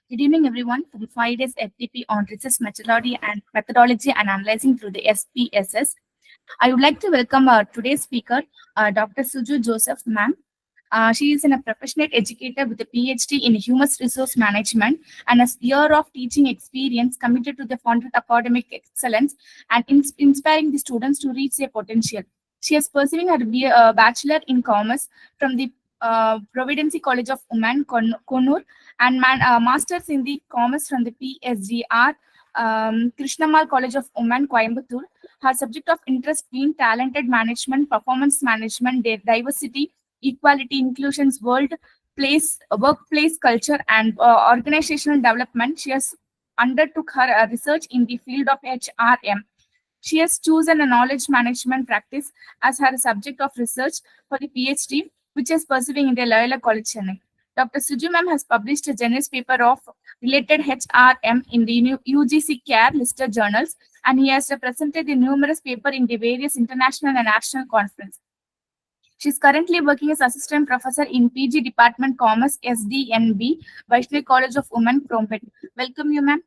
Good evening, everyone. For the 5 days FTP on research methodology and analyzing through the SPSS, I would like to welcome our today's speaker, Dr. Suju Joseph, ma'am. She is a professional educator with a PhD in human resource management and a year of teaching experience committed to the founded academic excellence and inspiring the students to reach their potential. She is pursuing her bachelor in commerce from the Providency College of Women, Konur, and master's in the commerce from the PSGR, Krishnamal College of Women, Coimbatore. Her subject of interest being talented management, performance management, diversity, equality, inclusions, workplace culture, and organizational development. She has undertook her research in the field of HRM. She has chosen a knowledge management practice as her subject of research for the PhD, which is pursuing in the Loyola College, Chennai. Dr. Suju ma'am has published a generous paper of related HRM in the UGC CARE listed journals, and he has presented the numerous papers in the various international and national conferences. She is currently working as assistant professor in PG Department Commerce SDNB, Vaishnavi College of Women, Krompet. Welcome you, ma'am.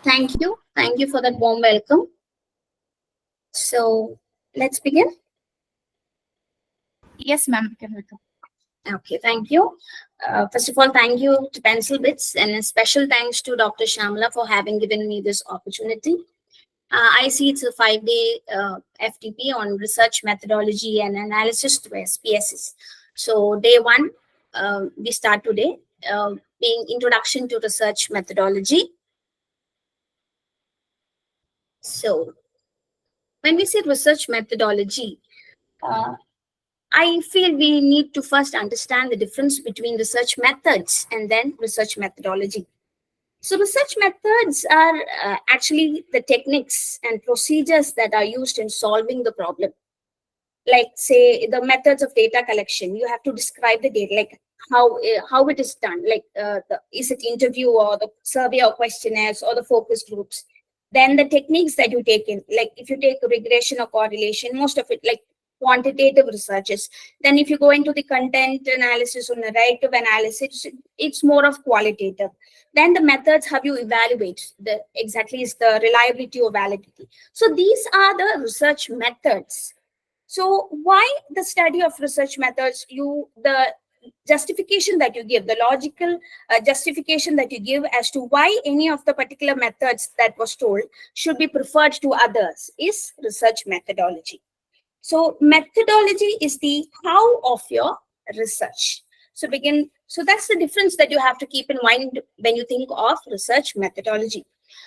Thank you. Thank you for that warm welcome. So let's begin. Yes, ma'am. You can welcome. Okay, thank you. First of all, thank you to Pencil Bits, and a special thanks to Dr. Shamla for having given me this opportunity. I see it's a 5-day FTP on research methodology and analysis through SPSS. So day one, we start today, being introduction to research methodology. So when we say research methodology, I feel we need to first understand the difference between research methods and then research methodology. So research methods are actually the techniques and procedures that are used in solving the problem. Like say the methods of data collection, you have to describe the data, like how it is done, like is it interview or the survey or questionnaires or the focus groups. Then the techniques that you take in, like if you take regression or correlation, most of it like quantitative researches. Then if you go into the content analysis or narrative analysis, it's more of qualitative. Then the methods, how you evaluate exactly is the reliability or validity. So these are the research methods. So why the study of research methods? The justification that you give, the logical justification that you give as to why any of the particular methods that was told should be preferred to others is research methodology. So methodology is the how of your research. So that's the difference that you have to keep in mind when you think of research methodology.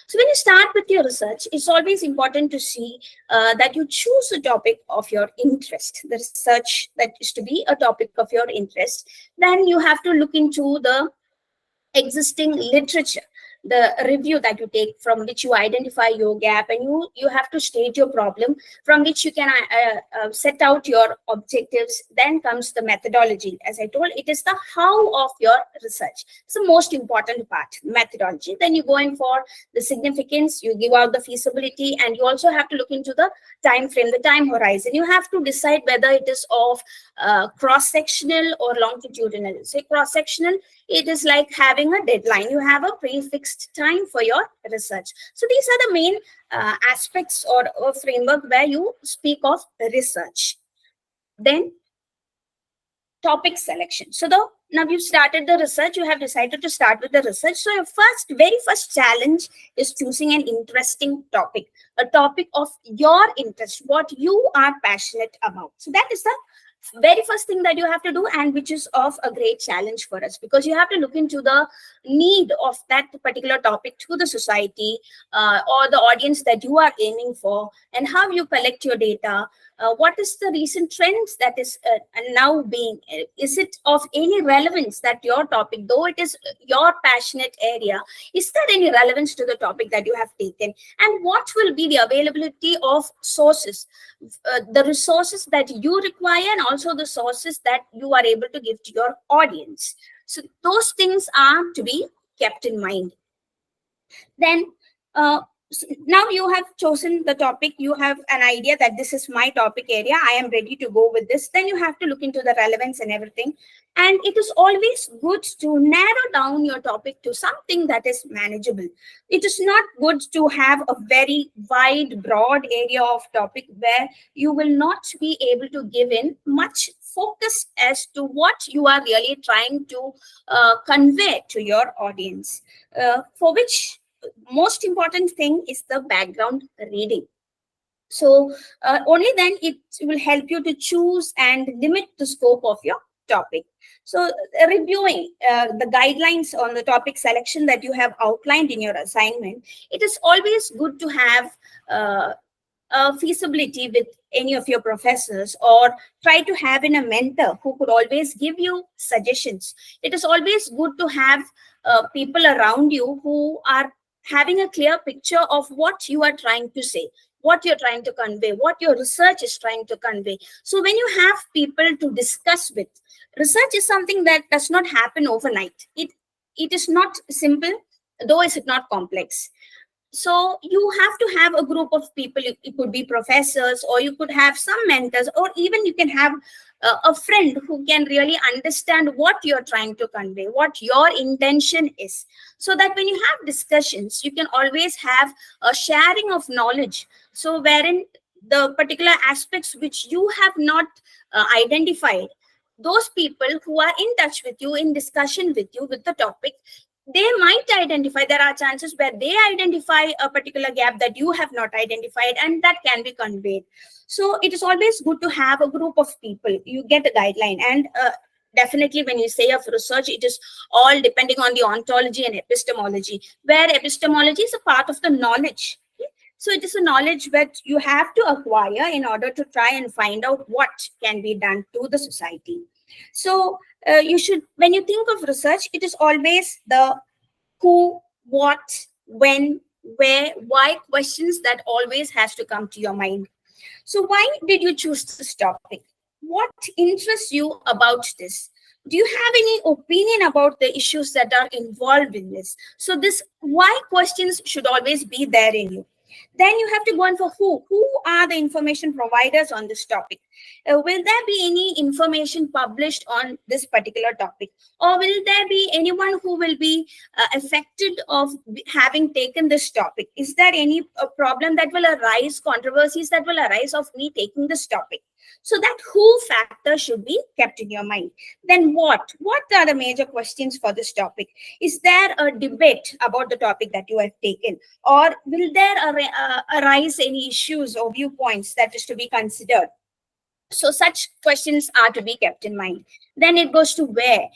So when you start with your research, it's always important to see that you choose a topic of your interest, the research that is to be a topic of your interest. Then you have to look into the existing literature, the review that you take, from which you identify your gap, and you have to state your problem, from which you can set out your objectives. Then comes the methodology. As I told, it is the how of your research. It's the most important part, methodology. Then you go in for the significance, you give out the feasibility, and you also have to look into the time frame, the time horizon. You have to decide whether it is of cross-sectional or longitudinal. Say cross-sectional, it is like having a deadline. You have a prefixed time for your research. So these are the main aspects or framework where you speak of research. Then topic selection. So now you've started the research, you have decided to start with the research. So your very first challenge is choosing an interesting topic, a topic of your interest, what you are passionate about. So that is the very first thing that you have to do, and which is of a great challenge for us, because you have to look into the need of that particular topic to the society or the audience that you are aiming for, and how you collect your data. What is the recent trends that is now being, is it of any relevance that your topic, though it is your passionate area, is there any relevance to the topic that you have taken? And what will be the availability of sources, the resources that you require, and also the sources that you are able to give to your audience. So those things are to be kept in mind. Then Now you have chosen the topic, you have an idea that this is my topic area, I am ready to go with this. Then you have to look into the relevance and everything. And it is always good to narrow down your topic to something that is manageable. It is not good to have a very wide broad area of topic where you will not be able to give in much focus as to what you are really trying to convey to your audience, for which most important thing is the background reading. So only then it will help you to choose and limit the scope of your topic. So reviewing the guidelines on the topic selection that you have outlined in your assignment, it is always good to have uh, feasibility with any of your professors, or try to have in a mentor who could always give you suggestions. It is always good to have people around you who are having a clear picture of what you are trying to say, what you're trying to convey, what your research is trying to convey. So when you have people to discuss with, research is something that does not happen overnight. It is not simple, though is it not complex. So you have to have a group of people. It could be professors, or you could have some mentors, or even you can have a friend who can really understand what you're trying to convey, what your intention is, so that when you have discussions you can always have a sharing of knowledge. So wherein the particular aspects which you have not identified, those people who are in touch with you, in discussion with you with the topic, they might identify, there are chances where they identify a particular gap that you have not identified, and that can be conveyed. So it is always good to have a group of people, you get a guideline. And definitely when you say of research, it is all depending on the ontology and epistemology, where epistemology is a part of the knowledge. So it is a knowledge that you have to acquire in order to try and find out what can be done to the society. So you should, when you think of research, it is always the who, what, when, where, why questions that always has to come to your mind. So why did you choose this topic? What interests you about this? Do you have any opinion about the issues that are involved in this? So this why questions should always be there in you. Then you have to go on for who. Who are the information providers on this topic? Will there be any information published on this particular topic? Or will there be anyone who will be affected of having taken this topic? Is there any problem that will arise, controversies that will arise of me taking this topic? So that who factor should be kept in your mind. Then what are the major questions for this topic? Is there a debate about the topic that you have taken, or will there arise any issues or viewpoints that is to be considered? So such questions are to be kept in mind. Then it goes to where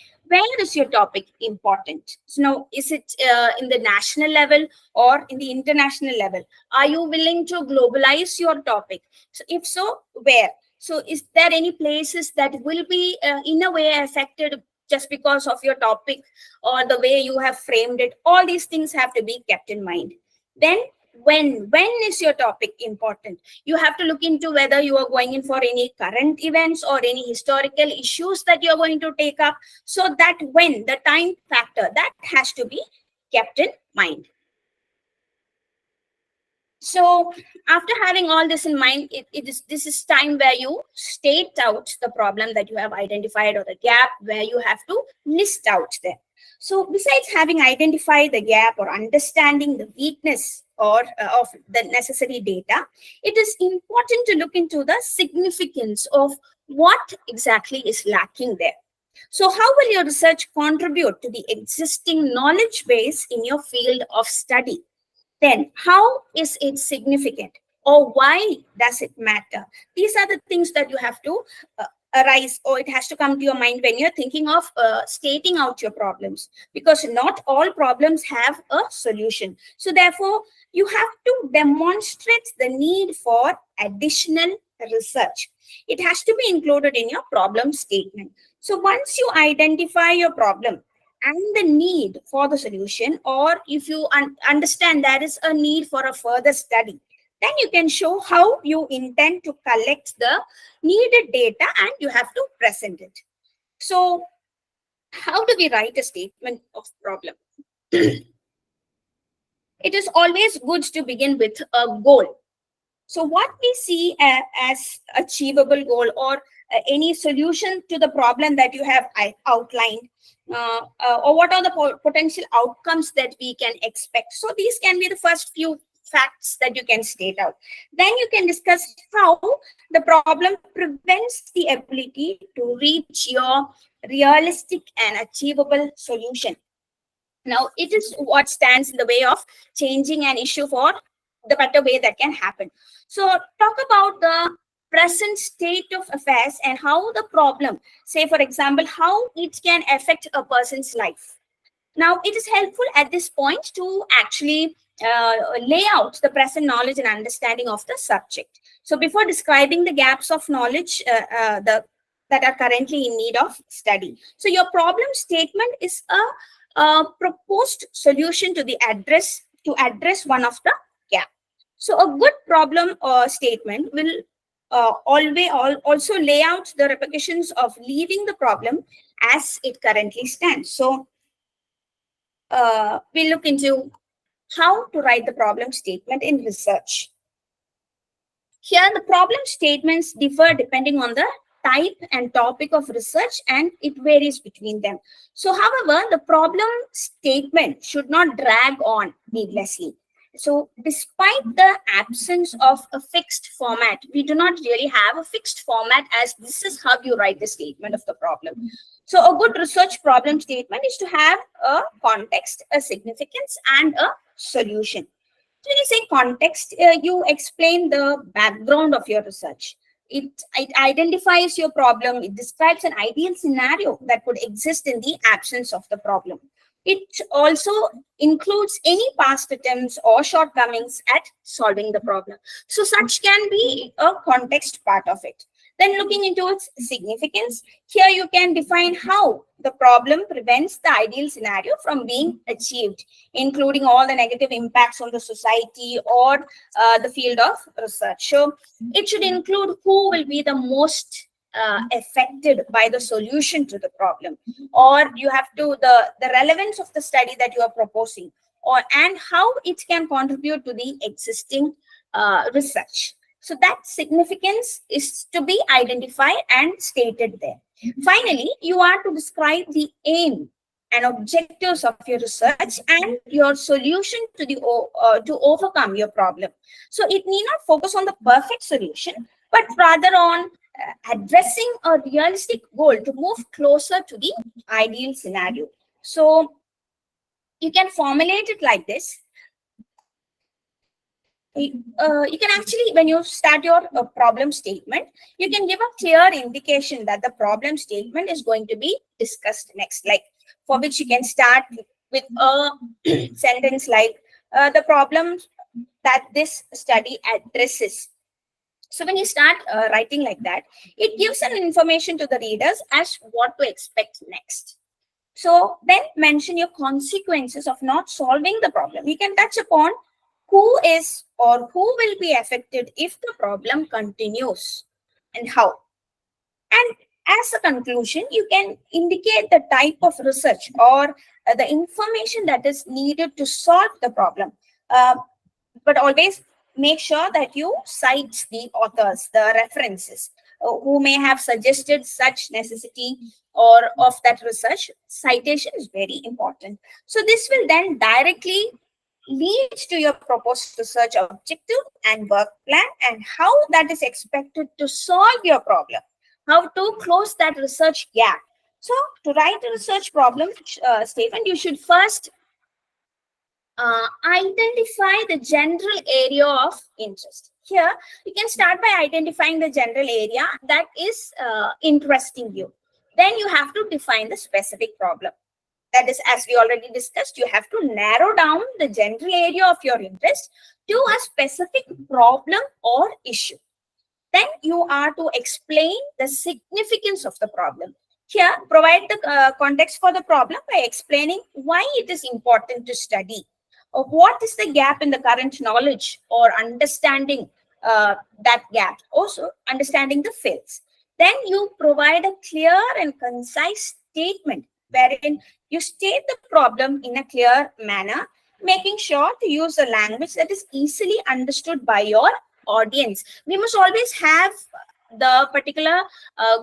is your topic important? So now, is it in the national level or in the international level? Are you willing to globalize your topic? So if so, where? So is there any places that will be in a way affected just because of your topic or the way you have framed it? All these things have to be kept in mind. Then when is your topic important? You have to look into whether you are going in for any current events or any historical issues that you're going to take up. So that when the time factor that has to be kept in mind. So after having all this in mind, this is time where you state out the problem that you have identified, or the gap where you have to list out there. So besides having identified the gap or understanding the weakness or of the necessary data, it is important to look into the significance of what exactly is lacking there. So how will your research contribute to the existing knowledge base in your field of study? Then how is it significant, or why does it matter? These are the things that you have to arise, or it has to come to your mind when you're thinking of stating out your problems, because not all problems have a solution. So therefore you have to demonstrate the need for additional research. It has to be included in your problem statement. So once you identify your problem and the need for the solution, or if you understand there is a need for a further study, then you can show how you intend to collect the needed data and you have to present it. So how do we write a statement of problem? it is always good to begin with a goal. So what we see as achievable goal, or any solution to the problem that you have outlined, or what are the potential outcomes that we can expect. So these can be the first few facts that you can state out. Then you can discuss how the problem prevents the ability to reach your realistic and achievable solution. Now, it is what stands in the way of changing an issue for the better way that can happen. So, talk about the present state of affairs and how the problem, say, for example, how it can affect a person's life. Now, it is helpful at this point to actually lay out the present knowledge and understanding of the subject. So, before describing the gaps of knowledge that are currently in need of study. So, your problem statement is a proposed solution to address one of the gap. So, a good problem statement will also lay out the repercussions of leaving the problem as it currently stands. So, we'll look into how to write the problem statement in research. Here, the problem statements differ depending on the type and topic of research, and it varies between them. So, however, the problem statement should not drag on needlessly. So, despite the absence of a fixed format, we do not really have a fixed format as this is how you write the statement of the problem. So, a good research problem statement is to have a context, a significance, and a solution. So when you say context, you explain the background of your research. It identifies your problem. It describes an ideal scenario that would exist in the absence of the problem. It also includes any past attempts or shortcomings at solving the problem. So such can be a context part of it. Then looking into its significance, here you can define how the problem prevents the ideal scenario from being achieved, including all the negative impacts on the society or the field of research. So it should include who will be the most affected by the solution to the problem, or you have to the relevance of the study that you are proposing, or and how it can contribute to the existing research. So that significance is to be identified and stated there. Finally, you are to describe the aim and objectives of your research and your solution to to overcome your problem. So it need not focus on the perfect solution, but rather on addressing a realistic goal to move closer to the ideal scenario. So you can formulate it like this. You can actually, when you start your problem statement, you can give a clear indication that the problem statement is going to be discussed next, like for which you can start with a sentence like the problems that this study addresses. So when you start writing like that, it gives an information to the readers as what to expect next. So then mention your consequences of not solving the problem. You can touch upon who is or who will be affected if the problem continues and how. And as a conclusion, you can indicate the type of research or the information that is needed to solve the problem. Uh, but always make sure that you cite the authors, the references, who may have suggested such necessity or of that research. Citation is very important. So this will then directly lead to your proposed research objective and work plan, and how that is expected to solve your problem, how to close that research gap. So to write a research problem statement, you should first identify the general area of interest. Here, you can start by identifying the general area that is interesting you. Then you have to define the specific problem. That is, as we already discussed, you have to narrow down the general area of your interest to a specific problem or issue. Then you are to explain the significance of the problem. Here, provide the context for the problem by explaining why it is important to study, or what is the gap in the current knowledge, or understanding that gap, also understanding the fields. Then you provide a clear and concise statement wherein you state the problem in a clear manner making sure to use a language that is easily understood by your audience. We must always have the particular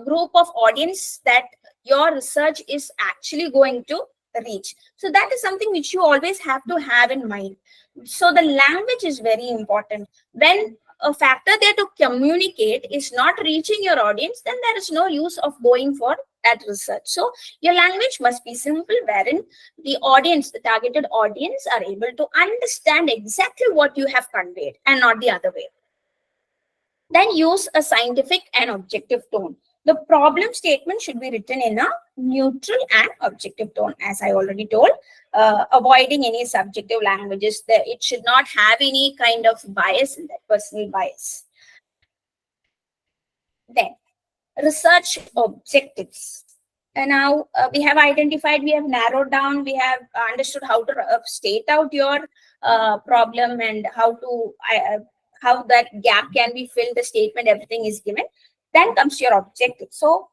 group of audience that your research is actually going to reach. So that is something which you always have to have in mind. So the language is very important. When a factor there to communicate is not reaching your audience, then there is no use of going for that research. So your language must be simple, wherein the audience, the targeted audience, are able to understand exactly what you have conveyed and not the other way. Then use a scientific and objective tone. The problem statement should be written in a neutral and objective tone, as I already told, avoiding any subjective languages. It should not have any kind of bias in that, personal bias. Then research objectives. And now we have identified, we have narrowed down, we have understood how to state out your problem and how that gap can be filled, the statement, everything is given. Then comes your objective. So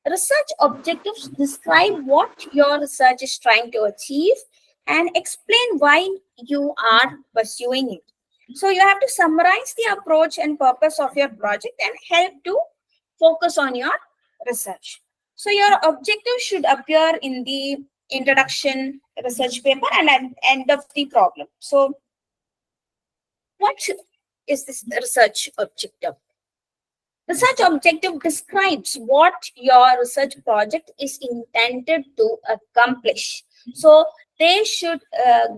research objectives describe what your research is trying to achieve and explain why you are pursuing it. So you have to summarize the approach and purpose of your project and help to focus on your research. So your objective should appear in the introduction research paper and at the end of the problem. So what is this research objective? Research objective describes what your research project is intended to accomplish. So they should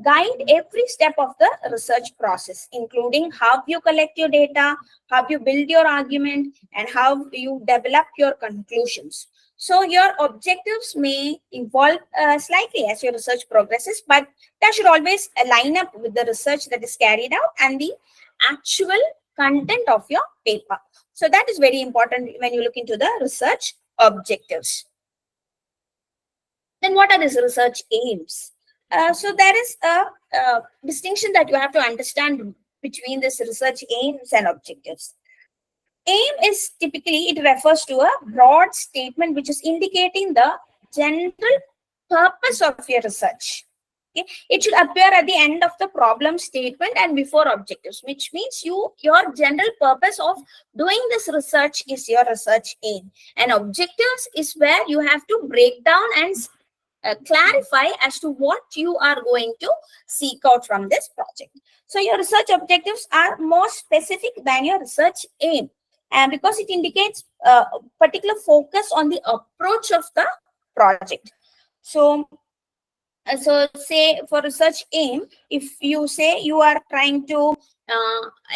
guide every step of the research process, including how you collect your data, how you build your argument, and how you develop your conclusions. So your objectives may evolve slightly as your research progresses, but that should always line up with the research that is carried out and the actual content of your paper. So that is very important when you look into the research objectives. Then what are these research aims? So there is a distinction that you have to understand between this research aims and objectives. Aim is typically, it refers to a broad statement which is indicating the general purpose of your research. Okay? It should appear at the end of the problem statement and before objectives, which means your general purpose of doing this research is your research aim. And objectives is where you have to break down and clarify as to what you are going to seek out from this project. So your research objectives are more specific than your research aim, and because it indicates a particular focus on the approach of the project. So say for research aim, if you say you are trying to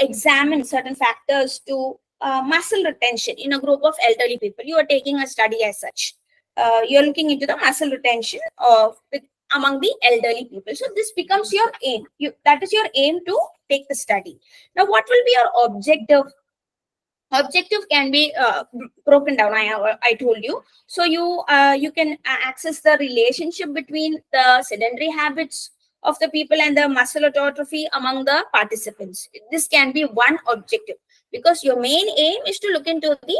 examine certain factors to muscle retention in a group of elderly people, you are taking a study as such. You're looking into the muscle retention among the elderly people. So this becomes your aim. That is your aim to take the study. Now, what will be your objective? Objective can be broken down. I told you. So you can access the relationship between the sedentary habits of the people and the muscle autotrophy among the participants. This can be one objective, because your main aim is to look into the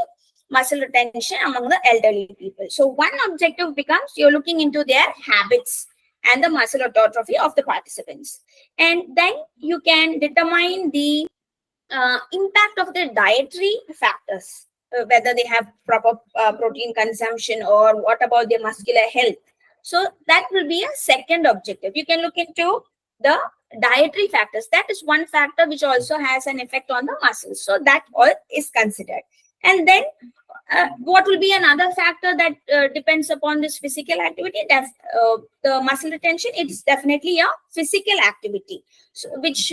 muscle retention among the elderly people. So one objective becomes you're looking into their habits and the muscle autotrophy of the participants. And then you can determine the impact of their dietary factors, whether they have proper protein consumption or what about their muscular health. So that will be a second objective. You can look into the dietary factors. That is one factor which also has an effect on the muscles. So that all is considered. And then what will be another factor that depends upon this physical activity? The muscle retention, it's definitely a physical activity, so, which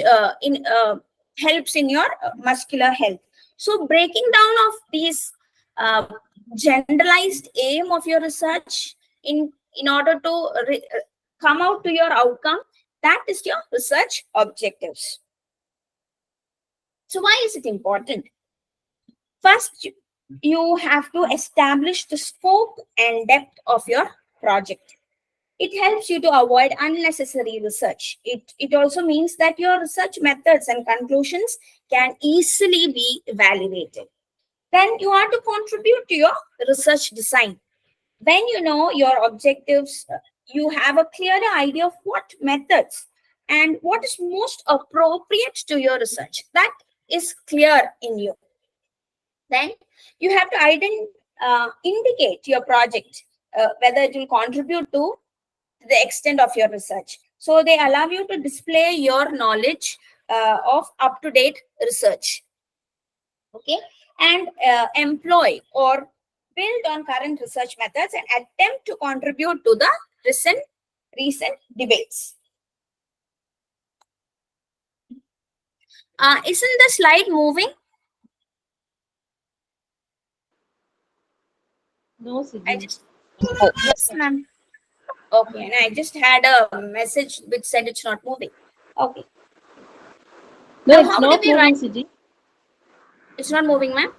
helps in your muscular health. So breaking down of these generalized aim of your research in order to come out to your outcome, that is your research objectives. So why is it important? First, you have to establish the scope and depth of your project. It helps you to avoid unnecessary research. It also means that your research methods and conclusions can easily be evaluated. Then you have to contribute to your research design. When you know your objectives, you have a clearer idea of what methods and what is most appropriate to your research. That is clear in you. Then you have to indicate your project, whether it will contribute to the extent of your research. So they allow you to display your knowledge of up-to-date research. Okay, and employ or build on current research methods and attempt to contribute to the recent debates. Isn't the slide moving? No, I Siji. just Yes, ma'am. Okay, and I just had a message which said it's not moving. Okay, No, now it's how do not we write? moving, Siji. It's not moving, ma'am.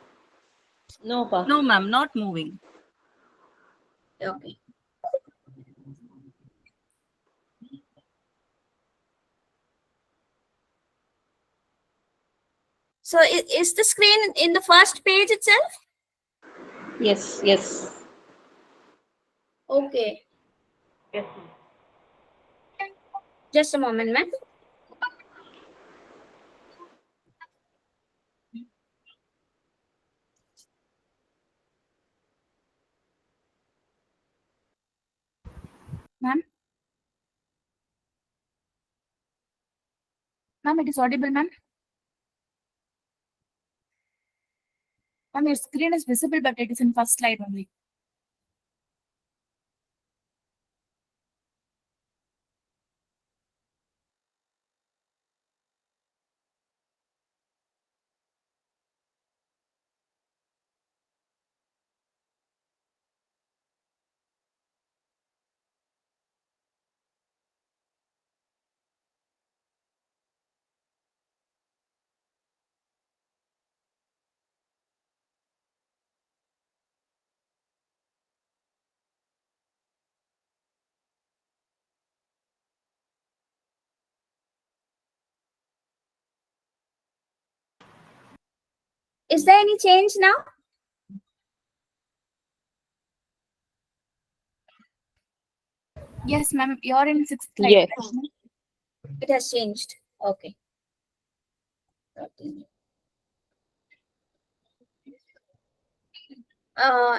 No, pa. No, ma'am, not moving. Okay. So is the screen in the first page itself? Yes, yes. Okay, Yes. just a moment, ma'am. Ma'am. Ma'am, it is audible, ma'am. Ma'am, your screen is visible, but it is in first slide only. Is there any change now? Yes, ma'am. You're in sixth slide. Yes. Right, ma'am? It has changed. Okay.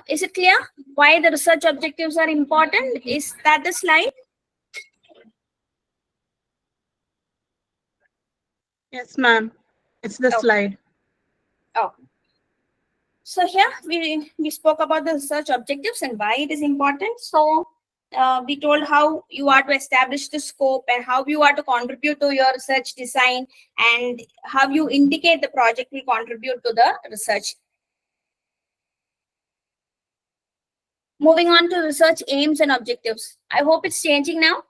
Is it clear why the research objectives are important? Is that the slide? Yes, ma'am. It's the Okay. slide. Oh. So here we spoke about the research objectives and why it is important. So we told how you are to establish the scope and how you are to contribute to your research design and how you indicate the project will contribute to the research. Moving on to research aims and objectives. I hope it's changing now.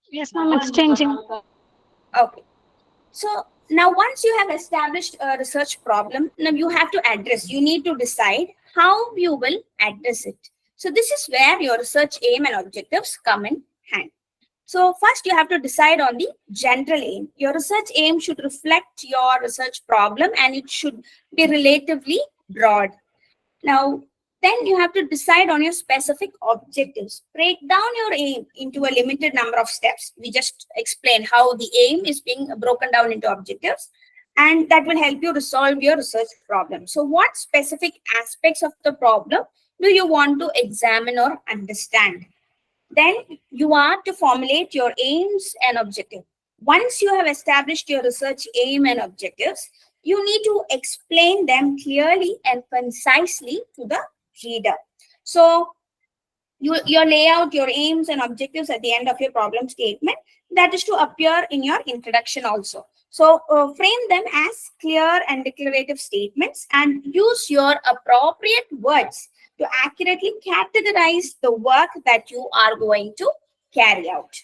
Yes, ma'am, it's changing. Okay. So now once you have established a research problem, now you have to address, you need to decide how you will address it. So this is where your research aim and objectives come in hand. So first you have to decide on the general aim. Your research aim should reflect your research problem and it should be relatively broad. Now, then you have to decide on your specific objectives. Break down your aim into a limited number of steps. We just explained how the aim is being broken down into objectives, and that will help you resolve your research problem. So what specific aspects of the problem do you want to examine or understand? Then you are to formulate your aims and objectives. Once you have established your research aim and objectives, you need to explain them clearly and concisely to the reader. So you lay out your aims and objectives at the end of your problem statement. That is to appear in your introduction also. So frame them as clear and declarative statements and use your appropriate words to accurately categorize the work that you are going to carry out.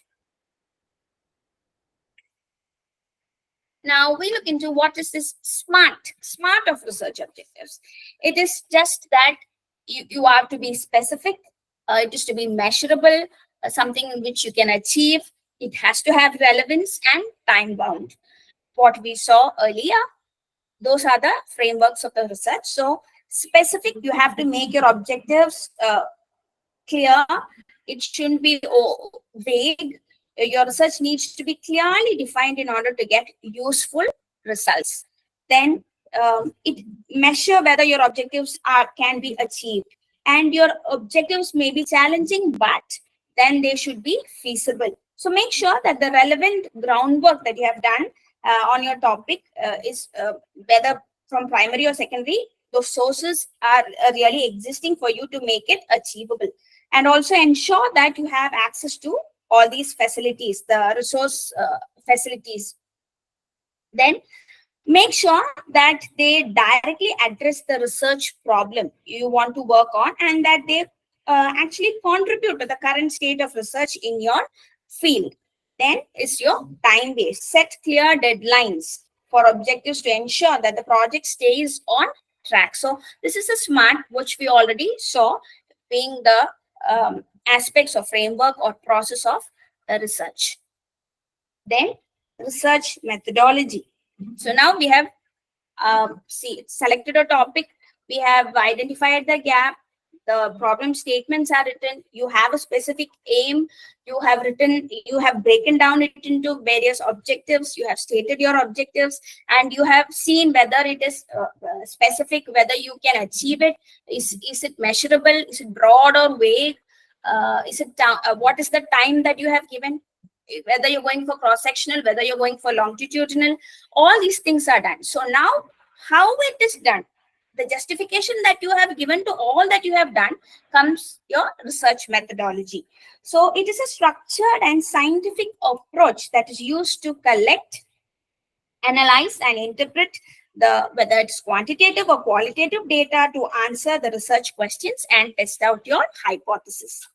Now we look into what is this SMART of research objectives. It is just that you have to be specific, it is to be measurable, something which you can achieve. It has to have relevance and time bound. What we saw earlier, those are the frameworks of the research. So specific, you have to make your objectives clear. It shouldn't be vague. Your research needs to be clearly defined in order to get useful results. Then it measure whether your objectives can be achieved, and your objectives may be challenging, but then they should be feasible. So make sure that the relevant groundwork that you have done on your topic is whether from primary or secondary, those sources are really existing for you to make it achievable. And also ensure that you have access to all these facilities, the resource facilities. Then make sure that they directly address the research problem you want to work on, and that they actually contribute to the current state of research in your field. Then is your time based. Set clear deadlines for objectives to ensure that the project stays on track. So this is a SMART, which we already saw, being the aspects of framework or process of research. Then research methodology. So now we have selected a topic, we have identified the gap, the problem statements are written, you have a specific aim, you have broken down it into various objectives, you have stated your objectives, and you have seen whether it is specific, whether you can achieve it, is it measurable, is it broad or vague, what is the time that you have given, whether you're going for cross-sectional, whether you're going for longitudinal, all these things are done. So now how it is done, the justification that you have given to all that you have done, comes your research methodology. So it is a structured and scientific approach that is used to collect, analyze, and interpret whether it's quantitative or qualitative data to answer the research questions and test out your hypothesis.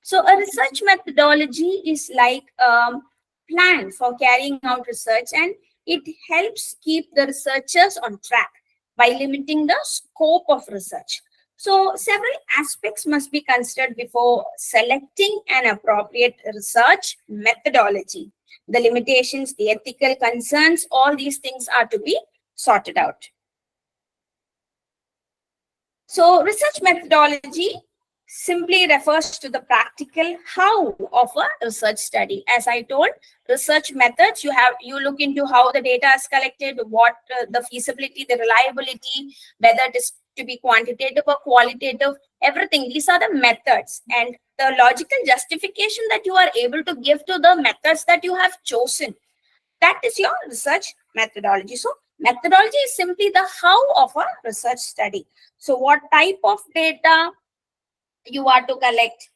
So a research methodology is like a plan for carrying out research, and it helps keep the researchers on track by limiting the scope of research. So several aspects must be considered before selecting an appropriate research methodology. The limitations, the ethical concerns, all these things are to be sorted out. So research methodology simply refers to the practical how of a research study. As I told, research methods, you look into how the data is collected, what the feasibility, the reliability, whether it is to be quantitative or qualitative, everything. These are the methods, and the logical justification that you are able to give to the methods that you have chosen. That is your research methodology. So methodology is simply the how of a research study. So what type of data you are to collect,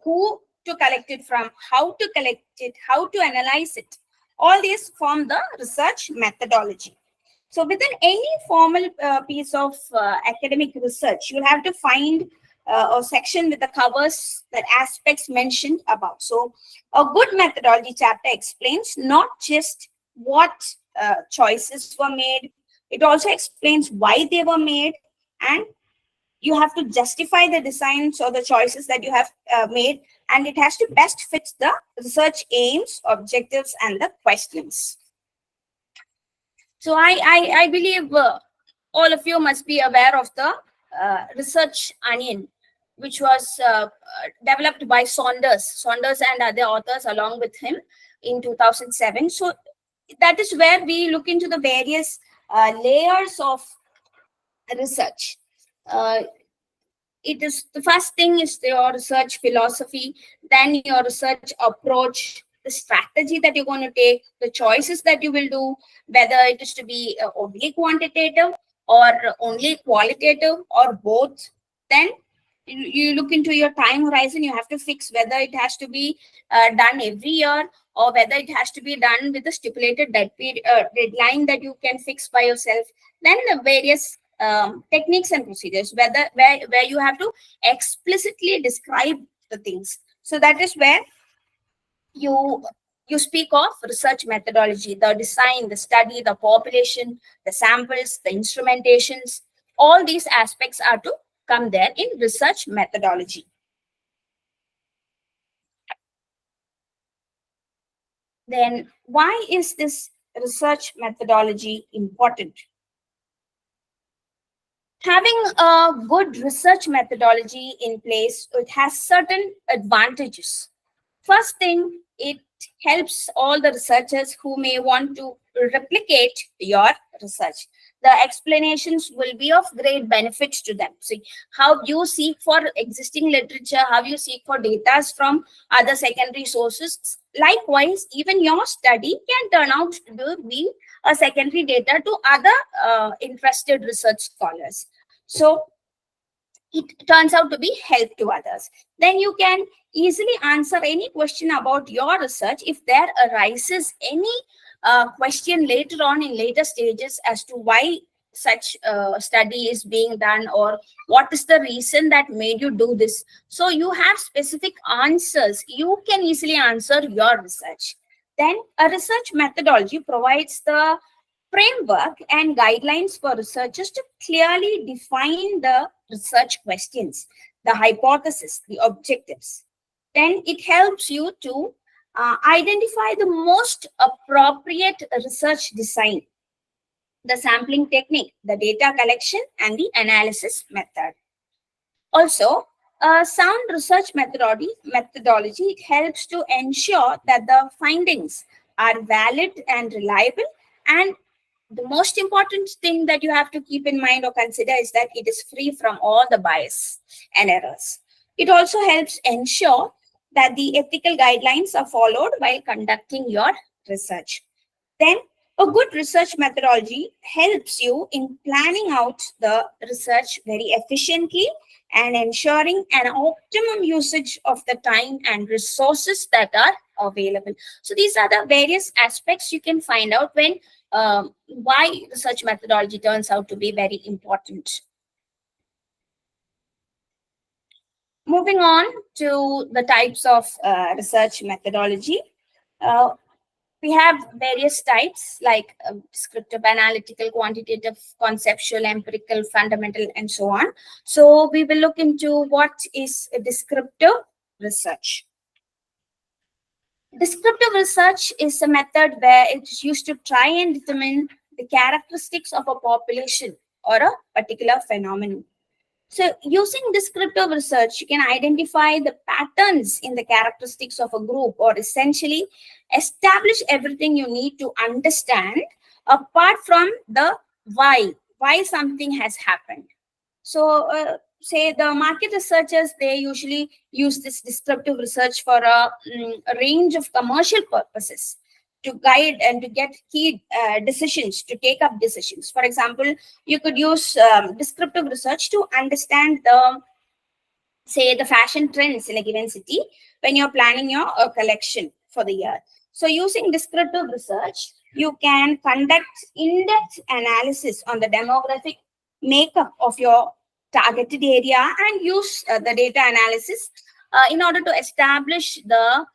who to collect it from, how to collect it, how to analyze it. All these form the research methodology. So within any formal piece of academic research, you'll have to find a section with the covers that aspects mentioned above. So a good methodology chapter explains not just what choices were made, it also explains why they were made, and you have to justify the designs or the choices that you have made, and it has to best fit the research aims, objectives, and the questions. So I believe all of you must be aware of the research onion, which was developed by Saunders and other authors along with him in 2007. So that is where we look into the various layers of research. It is the first thing is your research philosophy, then your research approach, the strategy that you're going to take, the choices that you will do, whether it is to be only quantitative or only qualitative or both. Then you look into your time horizon. You have to fix whether it has to be done every year or whether it has to be done with a stipulated deadline that you can fix by yourself. Then the various techniques and procedures, where you have to explicitly describe the things. So that is where you speak of research methodology, the design, the study, the population, the samples, the instrumentations. All these aspects are to come there in research methodology. Then why is this research methodology important? Having a good research methodology in place, it has certain advantages. First thing, it helps all the researchers who may want to replicate your research. The explanations will be of great benefit to them. See how you seek for existing literature, how you seek for data from other secondary sources. Likewise, even your study can turn out to be a secondary data to other interested research scholars. So it turns out to be help to others. Then you can easily answer any question about your research if there arises any question later on in later stages as to why such study is being done, or what is the reason that made you do this. So you have specific answers. You can easily answer your research. Then a research methodology provides the framework and guidelines for researchers to clearly define the research questions, the hypothesis, the objectives. Then it helps you to identify the most appropriate research design, the sampling technique, the data collection, and the analysis method. Also, a sound research methodology it helps to ensure that the findings are valid and reliable, and the most important thing that you have to keep in mind or consider is that it is free from all the bias and errors. It also helps ensure that the ethical guidelines are followed while conducting your research. Then, a good research methodology helps you in planning out the research very efficiently and ensuring an optimum usage of the time and resources that are available. So these are the various aspects you can find out when why research methodology turns out to be very important. Moving on to the types of research methodology. Uh, we have various types like descriptive, analytical, quantitative, conceptual, empirical, fundamental, and so on. So we will look into what is a descriptive research. Descriptive research is a method where it is used to try and determine the characteristics of a population or a particular phenomenon. So using descriptive research, you can identify the patterns in the characteristics of a group, or essentially establish everything you need to understand apart from the why something has happened. So say the market researchers, they usually use this descriptive research for a range of commercial purposes to guide and to get key decisions, to take up decisions. For example, you could use descriptive research to understand the fashion trends in a given city when you're planning your collection for the year. So using descriptive research, you can conduct in-depth analysis on the demographic makeup of your targeted area and use the data analysis in order to establish the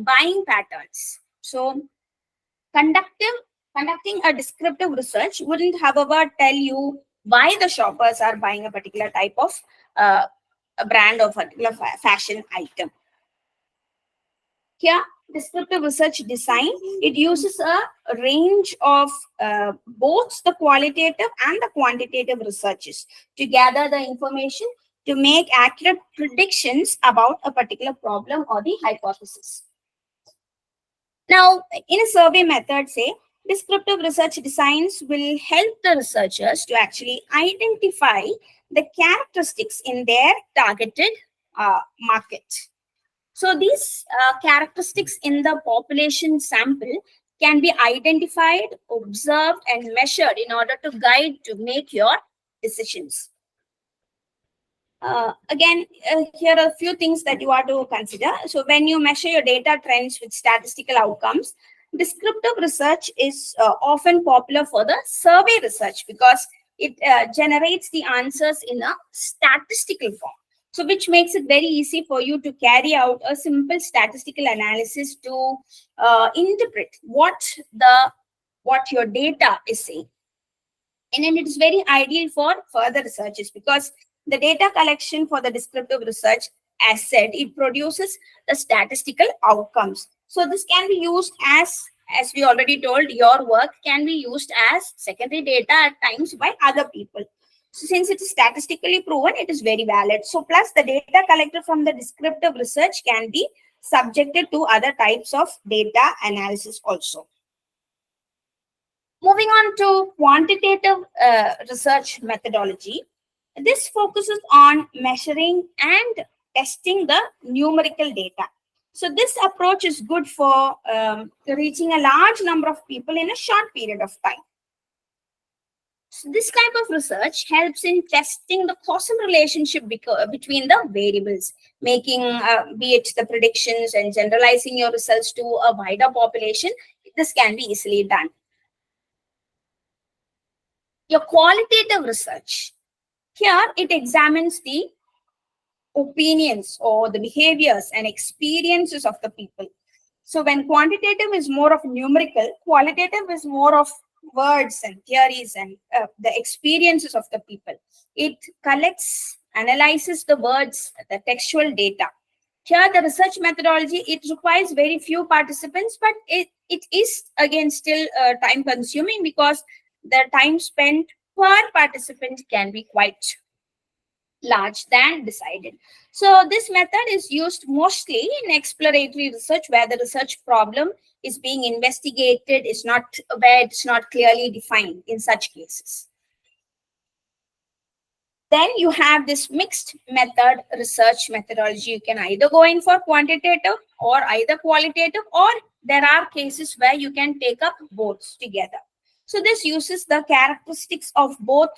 buying patterns. So conducting a descriptive research wouldn't, however, tell you why the shoppers are buying a particular type of a brand of a particular fashion item. Here, descriptive research design, it uses a range of both the qualitative and the quantitative researches to gather the information to make accurate predictions about a particular problem or the hypothesis. Now, in a survey method, say, descriptive research designs will help the researchers to actually identify the characteristics in their targeted market. So these characteristics in the population sample can be identified, observed, and measured in order to guide to make your decisions. Again, here are a few things that you are to consider. So when you measure your data trends with statistical outcomes, descriptive research is often popular for the survey research because it generates the answers in a statistical form. So which makes it very easy for you to carry out a simple statistical analysis to interpret what your data is saying. And then it is very ideal for further researches because the data collection for the descriptive research, as said, it produces the statistical outcomes. So this can be used as we already told, your work can be used as secondary data at times by other people. So since it is statistically proven, it is very valid. So plus the data collected from the descriptive research can be subjected to other types of data analysis also. Moving on to quantitative research methodology, this focuses on measuring and testing the numerical data. So this approach is good for reaching a large number of people in a short period of time. So this type of research helps in testing the causal relationship between the variables, making be it the predictions and generalizing your results to a wider population. This can be easily done. Your qualitative research, here it examines the opinions or the behaviors and experiences of the people. So when quantitative is more of numerical, qualitative is more of words and theories and the experiences of the people. It collects, analyzes the words, the textual data. Here the research methodology, it requires very few participants, but it is again still time consuming because the time spent per participant can be quite large than decided. So this method is used mostly in exploratory research where the research problem is being investigated, is not where it's not clearly defined in such cases. Then you have this mixed method research methodology. You can either go in for quantitative or either qualitative, or there are cases where you can take up both together. So this uses the characteristics of both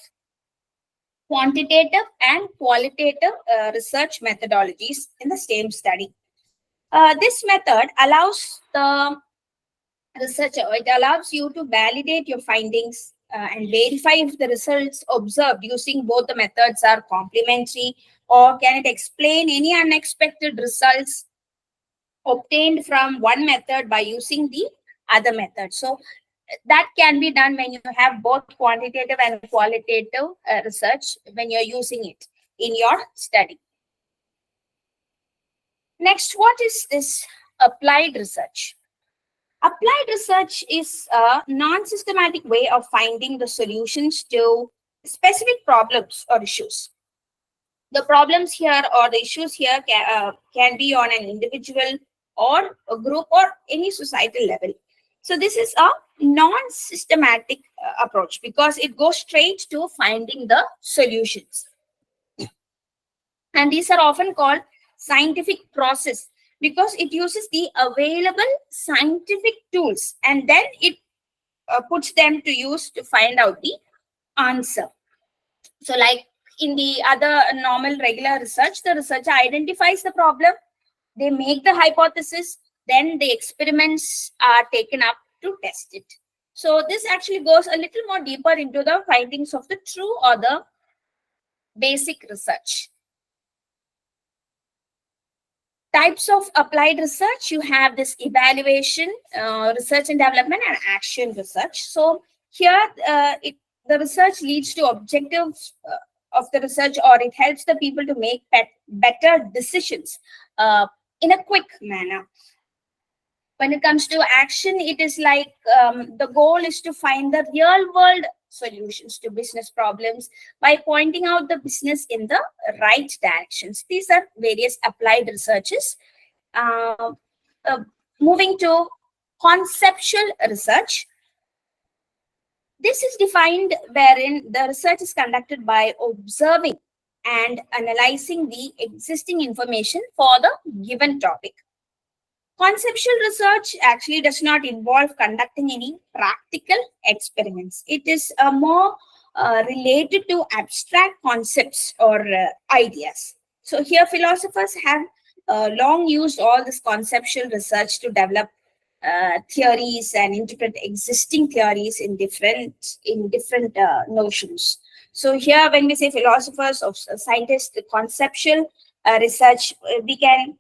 quantitative and qualitative research methodologies in the same study. This method allows the researcher, it allows you to validate your findings and verify if the results observed using both the methods are complementary, or can it explain any unexpected results obtained from one method by using the other method. So that can be done when you have both quantitative and qualitative research when you're using it in your study. Next, what is this applied research? Applied research is a non-systematic way of finding the solutions to specific problems or issues. The problems here or the issues here can be on an individual or a group or any societal level. So this is a non-systematic approach because it goes straight to finding the solutions. And these are often called scientific process because it uses the available scientific tools and then it puts them to use to find out the answer. So like in the other normal regular research, the researcher identifies the problem, they make the hypothesis, then the experiments are taken up to test it. So this actually goes a little more deeper into the findings of the true or the basic research. Types of applied research, you have this evaluation, research and development, and action research. So here the research leads to objectives of the research, or it helps the people to make better decisions in a quick manner. When it comes to action, it is like the goal is to find the real world solutions to business problems by pointing out the business in the right directions. These are various applied researches. Uh, Moving to conceptual research. This is defined wherein the research is conducted by observing and analyzing the existing information for the given topic. Conceptual research actually does not involve conducting any practical experiments. It is more related to abstract concepts or ideas. So here philosophers have long used all this conceptual research to develop theories and interpret existing theories in different notions. So here when we say philosophers or scientists, the conceptual research, we can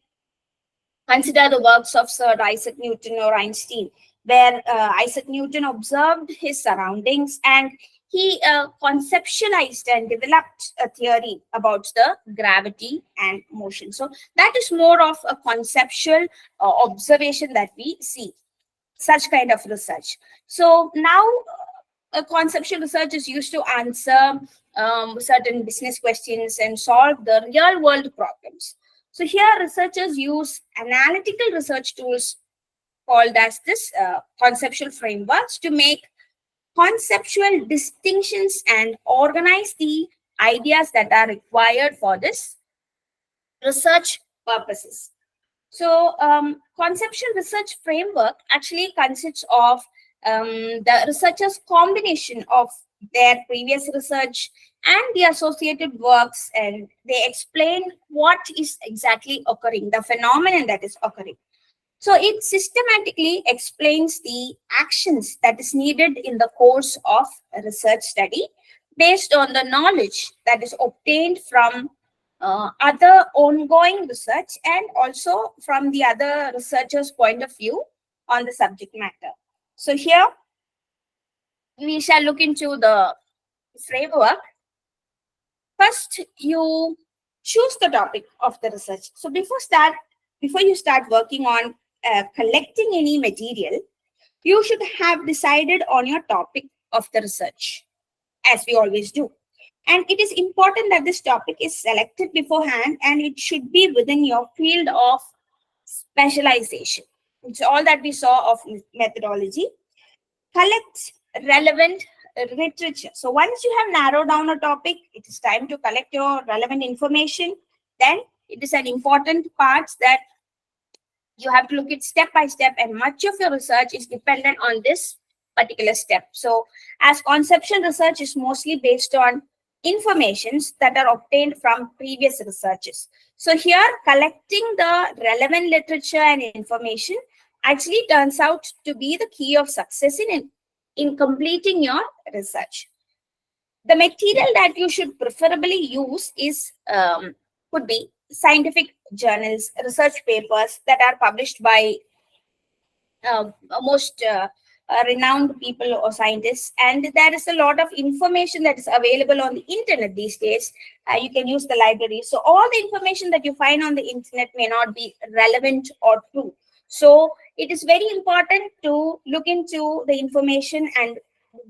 consider the works of Sir Isaac Newton or Einstein, where Isaac Newton observed his surroundings and he conceptualized and developed a theory about the gravity and motion. So that is more of a conceptual observation that we see, such kind of research. So now conceptual research is used to answer certain business questions and solve the real world problems. So here researchers use analytical research tools called as this conceptual frameworks to make conceptual distinctions and organize the ideas that are required for this research purposes. So, conceptual research framework actually consists of the researcher's combination of their previous research and the associated works, and they explain what is exactly occurring, the phenomenon that is occurring. So, it systematically explains the actions that is needed in the course of a research study based on the knowledge that is obtained from other ongoing research and also from the other researchers' point of view on the subject matter. So here we shall look into the framework. First, you choose the topic of the research. So before you start working on collecting any material, you should have decided on your topic of the research, as we always do. And it is important that this topic is selected beforehand and it should be within your field of specialization. It's all that we saw of methodology. Collect relevant literature. So once you have narrowed down a topic, it is time to collect your relevant information. Then it is an important part that you have to look at step by step, and much of your research is dependent on this particular step. So as conceptual research is mostly based on informations that are obtained from previous researches. So here collecting the relevant literature and information actually turns out to be the key of success in completing your research. The material that you should preferably use is could be scientific journals, research papers that are published by most renowned people or scientists, and there is a lot of information that is available on the internet these days. You can use the library, so all the information that you find on the internet may not be relevant or true. So it is very important to look into the information and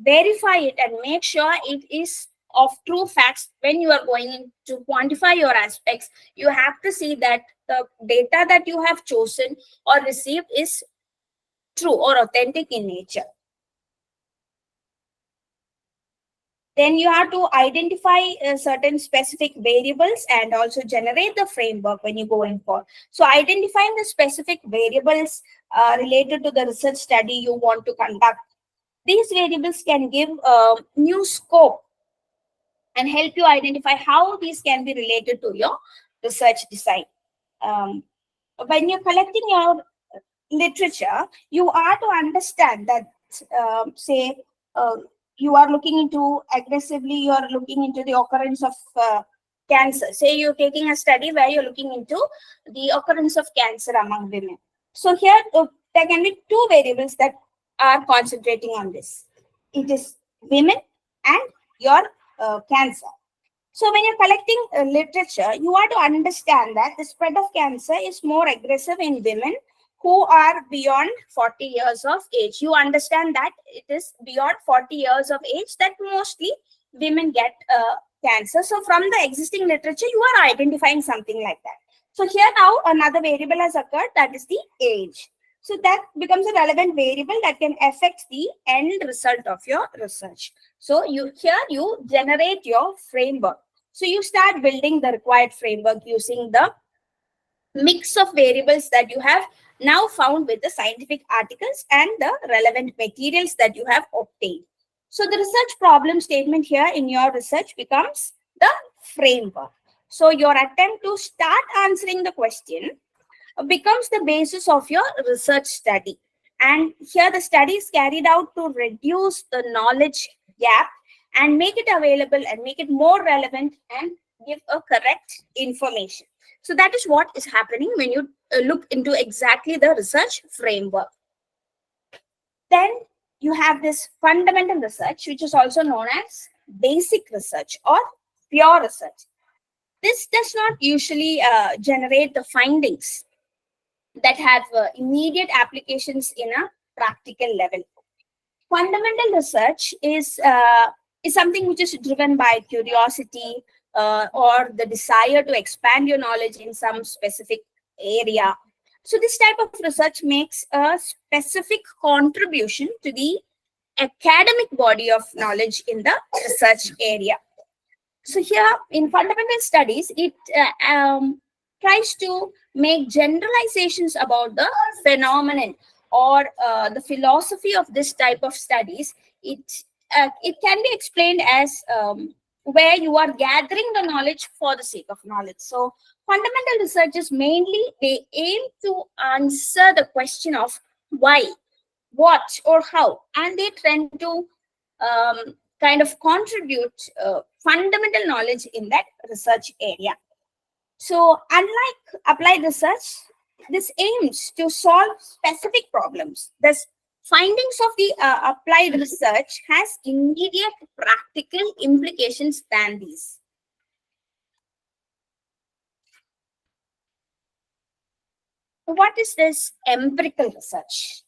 verify it and make sure it is of true facts. When you are going to quantify your aspects, you have to see that the data that you have chosen or received is true or authentic in nature. Then you have to identify certain specific variables and also generate the framework when you go in for. So identifying the specific variables related to the research study you want to conduct. These variables can give new scope and help you identify how these can be related to your research design. When you're collecting your literature, you are to understand that, say, you are looking into aggressively, you are looking into the occurrence of cancer. Say you're taking a study where you're looking into the occurrence of cancer among women. So here, there can be two variables that are concentrating on this. It is women and your cancer. So when you're collecting literature, you are to understand that the spread of cancer is more aggressive in women who are beyond 40 years of age. You understand that it is beyond 40 years of age that mostly women get cancer. So from the existing literature, you are identifying something like that. So here now another variable has occurred, that is the age. So that becomes a relevant variable that can affect the end result of your research. So you generate your framework. So you start building the required framework using the mix of variables that you have now found with the scientific articles and the relevant materials that you have obtained. So the research problem statement here in your research becomes the framework. So your attempt to start answering the question becomes the basis of your research study. And here the study is carried out to reduce the knowledge gap and make it available and make it more relevant and give a correct information. So that is what is happening when you look into exactly the research framework. Then you have this fundamental research, which is also known as basic research or pure research. This does not usually generate the findings that have immediate applications in a practical level. Fundamental research is something which is driven by curiosity, or the desire to expand your knowledge in some specific area. So this type of research makes a specific contribution to the academic body of knowledge in the research area. So here in fundamental studies, it tries to make generalizations about the phenomenon or the philosophy of this type of studies. It can be explained as where you are gathering the knowledge for the sake of knowledge. So fundamental research is mainly they aim to answer the question of why, what, or how, and they tend to kind of contribute fundamental knowledge in that research area. So unlike applied research, this aims to solve specific problems. Thus, findings of the applied research has immediate practical implications than these. What is this empirical research?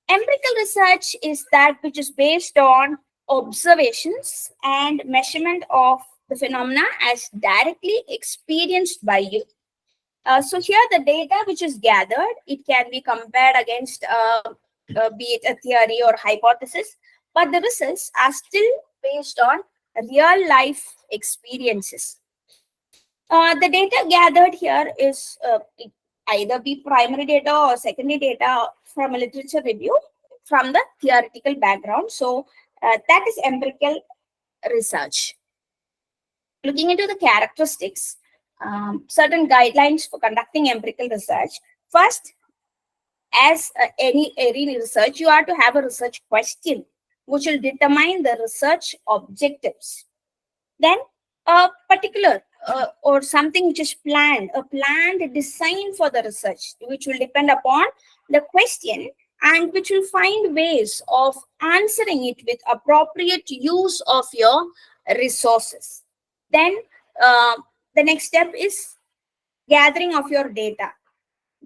Empirical research is that which is based on observations and measurement of the phenomena as directly experienced by you. So here the data which is gathered, it can be compared against be it a theory or hypothesis, but the results are still based on real life experiences. The data gathered here is either be primary data or secondary data from a literature review from the theoretical background. So that is empirical research. Looking into the characteristics, certain guidelines for conducting empirical research. First, as any research, you are to have a research question which will determine the research objectives. Then a particular or something which is planned, a planned design for the research, which will depend upon the question and which will find ways of answering it with appropriate use of your resources. Then the next step is gathering of your data.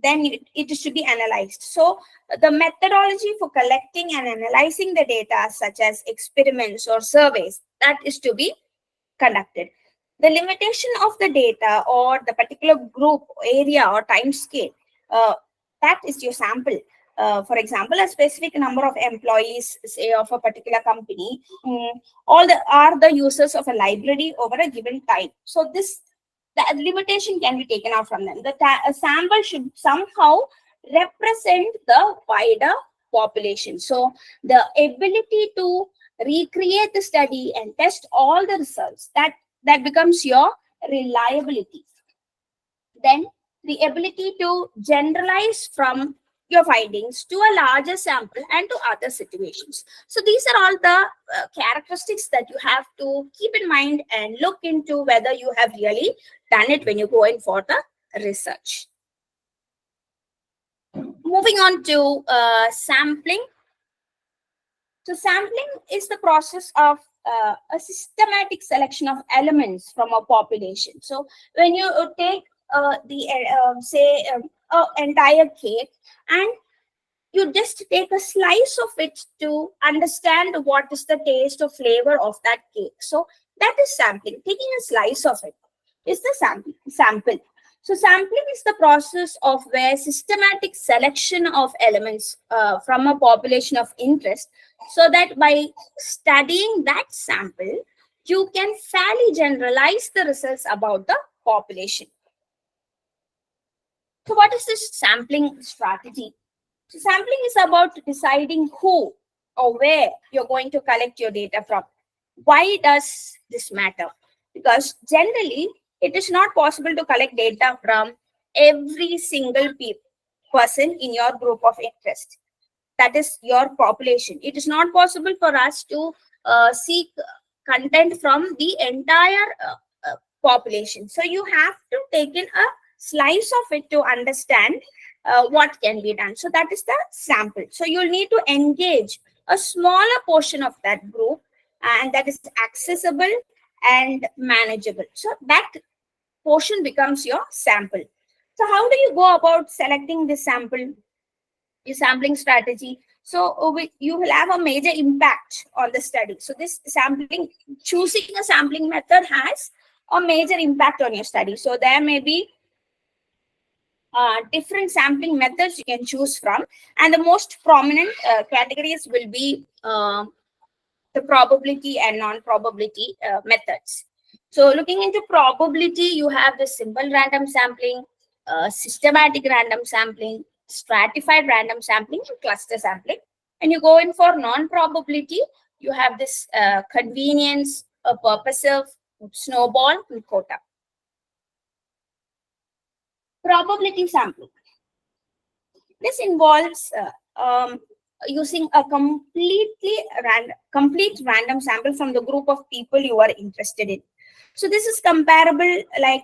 Then it is to be analyzed. So the methodology for collecting and analyzing the data, such as experiments or surveys, that is to be conducted. The limitation of the data or the particular group, area, or time scale, that is your sample. For example, a specific number of employees, say, of a particular company, are the users of a library over a given time. So the limitation can be taken out from them. The sample should somehow represent the wider population. So the ability to recreate the study and test all the results, that becomes your reliability. Then the ability to generalize from your findings to a larger sample and to other situations. So these are all the characteristics that you have to keep in mind and look into whether you have really done it when you go in for the research. Moving on to sampling. So sampling is the process of a systematic selection of elements from a population. So when you take entire cake and you just take a slice of it to understand what is the taste or flavor of that cake. So that is sampling. Taking a slice of it is the sample. So sampling is the process of where systematic selection of elements from a population of interest, so that by studying that sample, you can fairly generalize the results about the population. So what is this sampling strategy? So sampling is about deciding who or where you're going to collect your data from. Why does this matter? Because generally, it is not possible to collect data from every single person in your group of interest. That is your population. It is not possible for us to seek content from the entire population. So you have to take in a slice of it to understand what can be done. So that is the sample. So you'll need to engage a smaller portion of that group, and that is accessible and manageable. So that portion becomes your sample. So how do you go about selecting this sample, your sampling strategy? So you will have a major impact on the study. So this sampling, choosing a sampling method has a major impact on your study. So there may be different sampling methods you can choose from, and the most prominent categories will be the probability and non-probability methods. So looking into probability, you have the simple random sampling, systematic random sampling, stratified random sampling, and cluster sampling. And you go in for non-probability, you have this convenience, purposive, snowball, and quota. Probability sampling. This involves using a complete random sample from the group of people you are interested in. So this is comparable like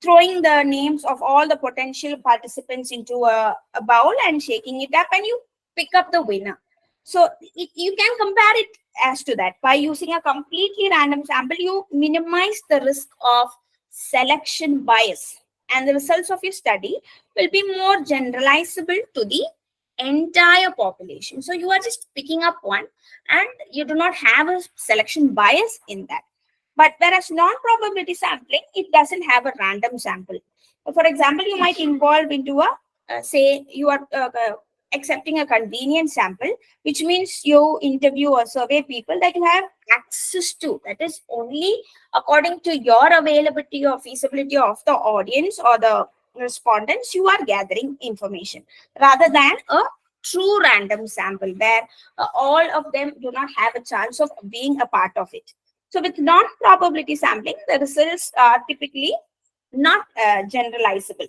throwing the names of all the potential participants into a bowl and shaking it up, and you pick up the winner. So you can compare it as to that. By using a completely random sample, you minimize the risk of selection bias, and the results of your study will be more generalizable to the entire population. So you are just picking up one, and you do not have a selection bias in that. But whereas non-probability sampling, it doesn't have a random sample. For example, you might involve into a say you are accepting a convenient sample, which means you interview or survey people that you have access to. That is only according to your availability or feasibility of the audience or the respondents, you are gathering information, rather than a true random sample where all of them do not have a chance of being a part of it. So with non-probability sampling, the results are typically not generalizable.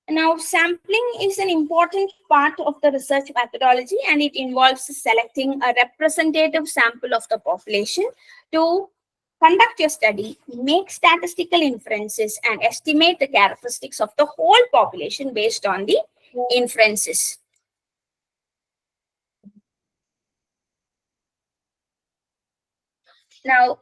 Now, sampling is an important part of the research methodology, and it involves selecting a representative sample of the population to conduct your study, make statistical inferences, and estimate the characteristics of the whole population based on the inferences. Now,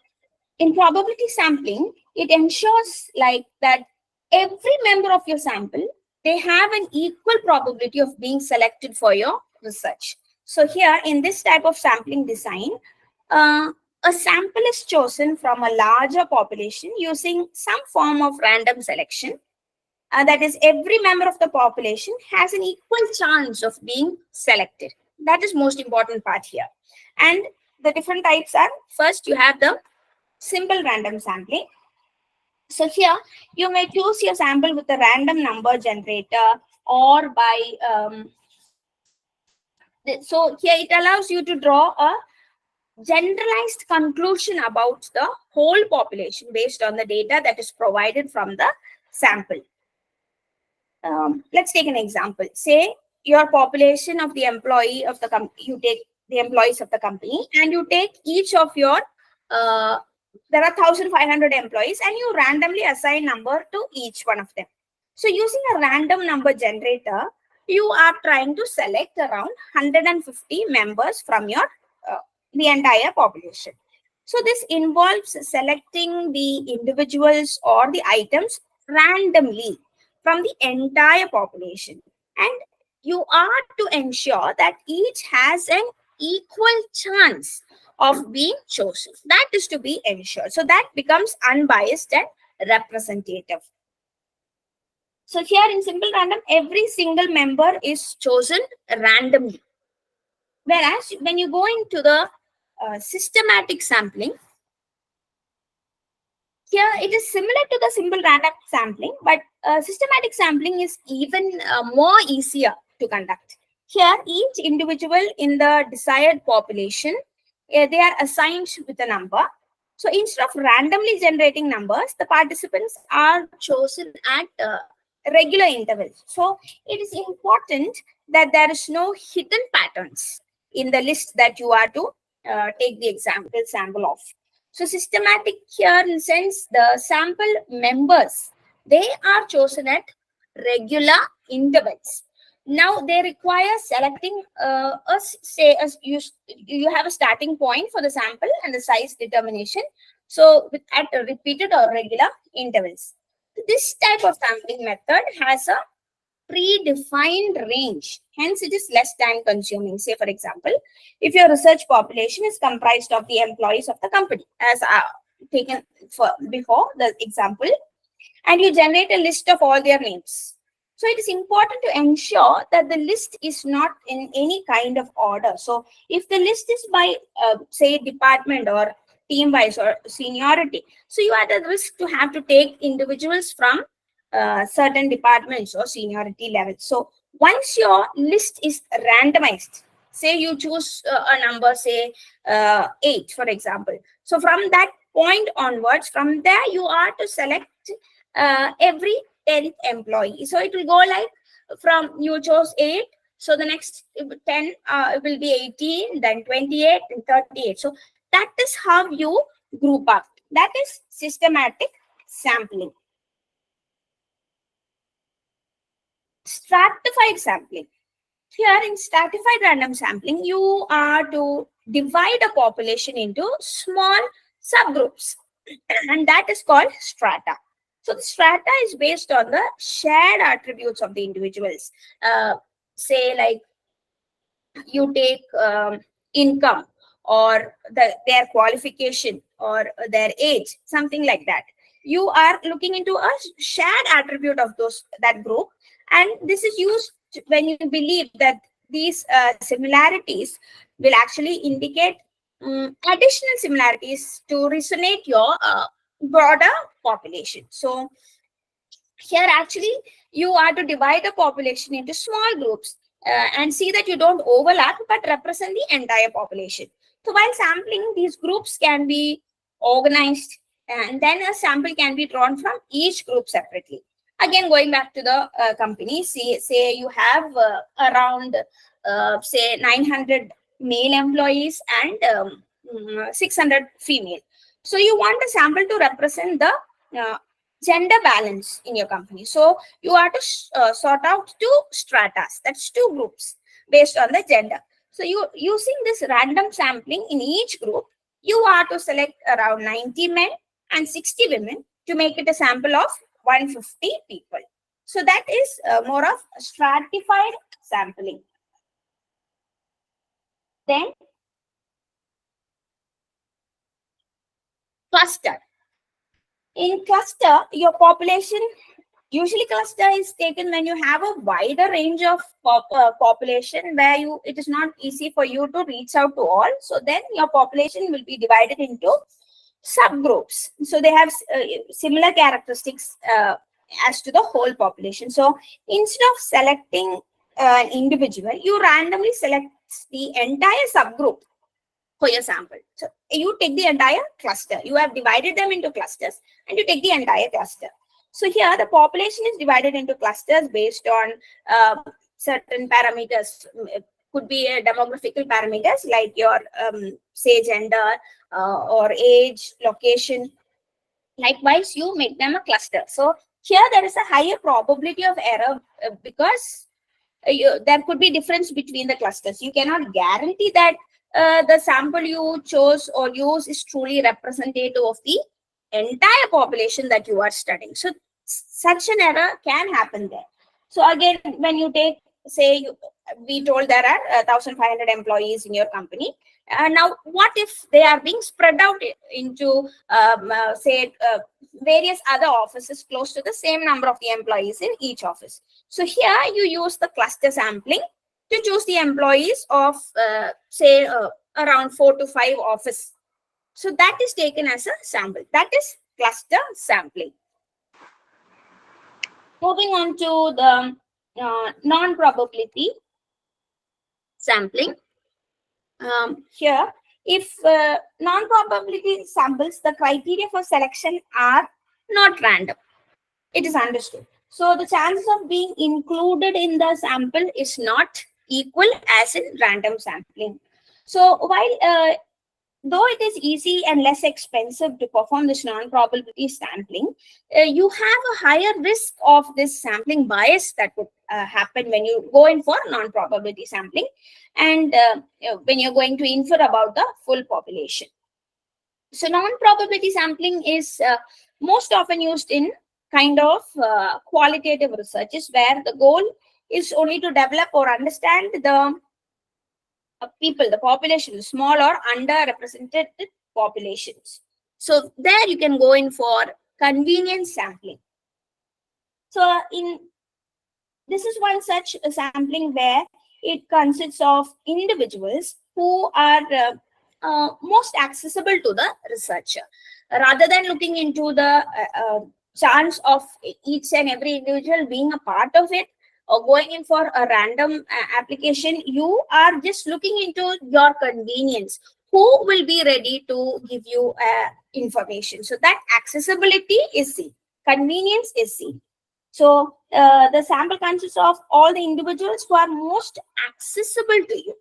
in probability sampling, it ensures like that every member of your sample, they have an equal probability of being selected for your research. So here in this type of sampling design, uh, a sample is chosen from a larger population using some form of random selection. That is, every member of the population has an equal chance of being selected. That is most important part here. And the different types are, first you have the simple random sampling. So here you may choose your sample with a random number generator or by so here it allows you to draw a generalized conclusion about the whole population based on the data that is provided from the sample. Let's take an example. Say your population of the employee of the company, you take the employees of the company, and you take each of your there are 1,500 employees, and you randomly assign number to each one of them. So using a random number generator, you are trying to select around 150 members from your the entire population. So this involves selecting the individuals or the items randomly from the entire population, and you are to ensure that each has an equal chance of being chosen. That is to be ensured. So that becomes unbiased and representative. So here in simple random, every single member is chosen randomly. Whereas when you go into the systematic sampling, here it is similar to the simple random sampling, but systematic sampling is even more easier to conduct. Here, each individual in the desired population, they are assigned with a number. So instead of randomly generating numbers, the participants are chosen at regular intervals. So it is important that there is no hidden patterns in the list that you are to take the sample of. So systematic here in the sense the sample members, they are chosen at regular intervals. Now they require selecting you have a starting point for the sample and the size determination. So at repeated or regular intervals. This type of sampling method has a predefined range. Hence, it is less time consuming. Say, for example, if your research population is comprised of the employees of the company, as taken for before the example, and you generate a list of all their names. So it is important to ensure that the list is not in any kind of order. So if the list is by, say, department or team wise or seniority, so you are at the risk to have to take individuals from certain departments or seniority levels. So once your list is randomized, say you choose a number, say 8, for example. So from that point onwards, from there you are to select every 10th employee. So it will go like from you chose 8. So the next 10 will be 18, then 28 and 38. So that is how you group up. That is systematic sampling. Stratified sampling. Here in stratified random sampling, you are to divide a population into small subgroups, and that is called strata. So the strata is based on the shared attributes of the individuals. Say like you take income or their qualification or their age, something like that. You are looking into a shared attribute of that group, and this is used when you believe that these similarities will actually indicate additional similarities to resonate your broader population. So here actually you are to divide the population into small groups and see that you don't overlap but represent the entire population. So while sampling, these groups can be organized and then a sample can be drawn from each group separately. Again, going back to the company, say you have around say 900 male employees and 600 female. So you want a sample to represent the gender balance in your company. So you are to sort out two stratas, that's two groups based on the gender. So you using this random sampling in each group, you are to select around 90 men and 60 women to make it a sample of 150 people. So that is more of stratified sampling. Then cluster. In cluster, your population, usually cluster is taken when you have a wider range of population where it is not easy for you to reach out to all. So then your population will be divided into subgroups. So they have similar characteristics as to the whole population. So instead of selecting an individual, you randomly select the entire subgroup for your sample. So you take the entire cluster. You have divided them into clusters and you take the entire cluster. So here the population is divided into clusters based on certain parameters. It could be demographical parameters like your say gender or age, location. Likewise, you make them a cluster. So here there is a higher probability of error because there could be difference between the clusters. You cannot guarantee that the sample you chose or use is truly representative of the entire population that you are studying. So such an error can happen there. So again, when you take, say, we told there are 1,500 employees in your company. Now, what if they are being spread out into, say, various other offices close to the same number of the employees in each office? So here you use the cluster sampling to choose the employees of, say, around 4 to 5 office. So that is taken as a sample. That is cluster sampling. Moving on to the non-probability sampling. Here, if non-probability samples, the criteria for selection are not random. It is understood. So the chances of being included in the sample is not equal as in random sampling. So while though it is easy and less expensive to perform this non-probability sampling, you have a higher risk of this sampling bias that would happen when you go in for non-probability sampling and when you're going to infer about the full population. So non-probability sampling is most often used in kind of qualitative researches where the goal is only to develop or understand the people, the population, small or underrepresented populations. So there you can go in for convenience sampling. So in this is one such sampling where it consists of individuals who are most accessible to the researcher. Rather than looking into the chance of each and every individual being a part of it or going in for a random application, you are just looking into your convenience. Who will be ready to give you information? So that accessibility is C. Convenience is C. So the sample consists of all the individuals who are most accessible to you.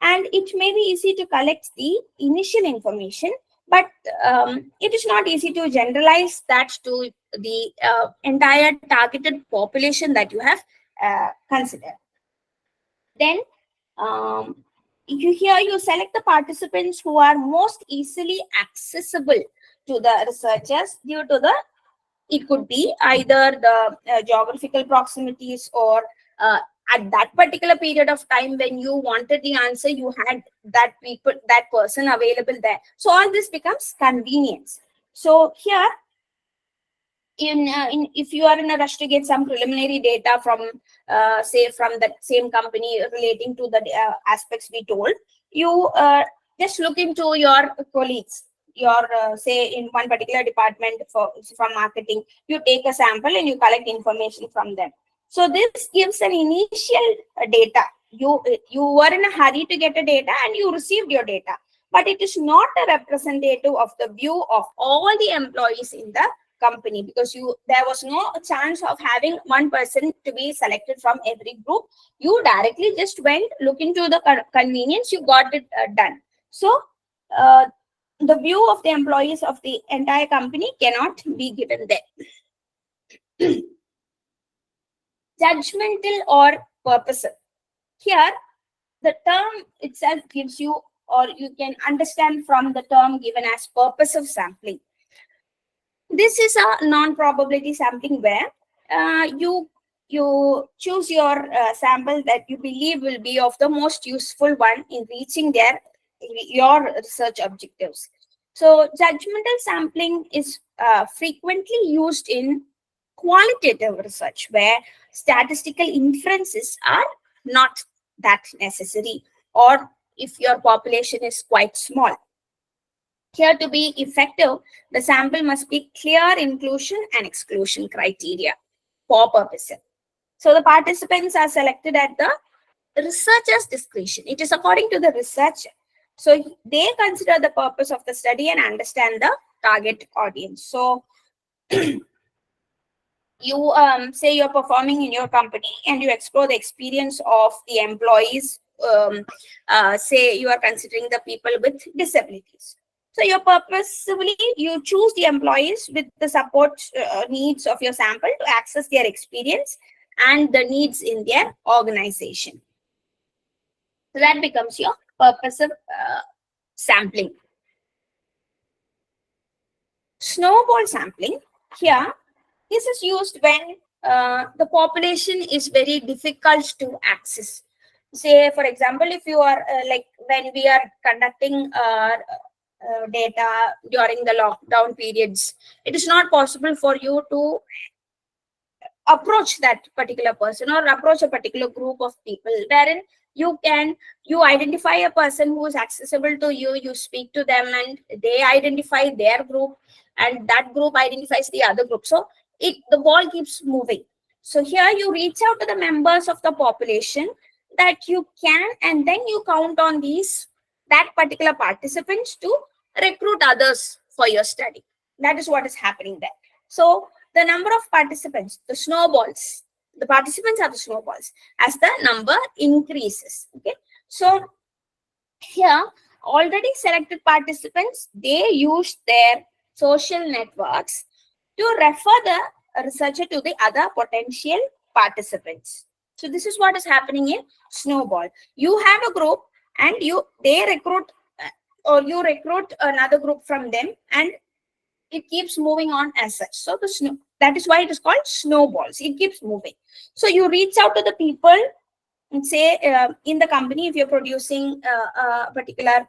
And it may be easy to collect the initial information, but it is not easy to generalize that to the entire targeted population that you have considered. Then you select the participants who are most easily accessible to the researchers due to the, it could be either the geographical proximities or at that particular period of time when you wanted the answer, you had that person available there. So all this becomes convenience. So here, in if you are in a rush to get some preliminary data from say from the same company relating to the aspects we told, you just look into your colleagues, your say in one particular department from marketing, you take a sample and you collect information from them. So this gives an initial data. You were in a hurry to get a data and you received your data, but it is not a representative of the view of all the employees in the company, because there was no chance of having one person to be selected from every group. You directly just went, look into the convenience, you got it done. So the view of the employees of the entire company cannot be given there. Judgmental or purposive. Here, the term itself gives you, or you can understand from the term given as purposive sampling. This is a non-probability sampling where you choose your sample that you believe will be of the most useful one in reaching your research objectives. So judgmental sampling is frequently used in qualitative research where statistical inferences are not that necessary, or if your population is quite small. Here, to be effective, the sample must be clear inclusion and exclusion criteria for purposes. So the participants are selected at the researcher's discretion. It is according to the researcher. So they consider the purpose of the study and understand the target audience. So you say you're performing in your company and you explore the experience of the employees. Say you are considering the people with disabilities. So you choose the employees with the support needs of your sample to access their experience and the needs in their organization. So that becomes your purposive sampling. Snowball sampling. Here, this is used when the population is very difficult to access. Say, for example, if you are like when we are conducting data during the lockdown periods, it is not possible for you to approach that particular person or approach a particular group of people, wherein you identify a person who is accessible to you, you speak to them and they identify their group and that group identifies the other group. So the ball keeps moving. So here you reach out to the members of the population that you can, and then you count on that particular participants to recruit others for your study. That is what is happening there. So the number of participants, the snowballs, the participants are the snowballs as the number increases. Okay. So here, already selected participants, they use their social networks to refer the researcher to the other potential participants. So this is what is happening in snowball. You have a group and they recruit or you recruit another group from them, and it keeps moving on as such. So That is why it is called snowballs. It keeps moving. So you reach out to the people and say, in the company, if you're producing a particular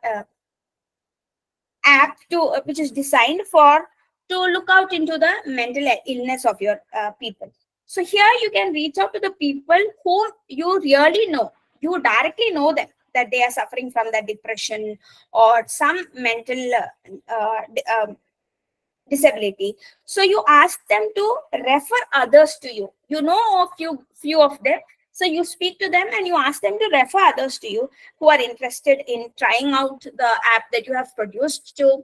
app to which is designed for to look out into the mental illness of your people. So here you can reach out to the people whom you really know. You directly know them, that they are suffering from the depression or some mental disability. So you ask them to refer others to you. You know a few of them. So you speak to them and you ask them to refer others to you who are interested in trying out the app that you have produced to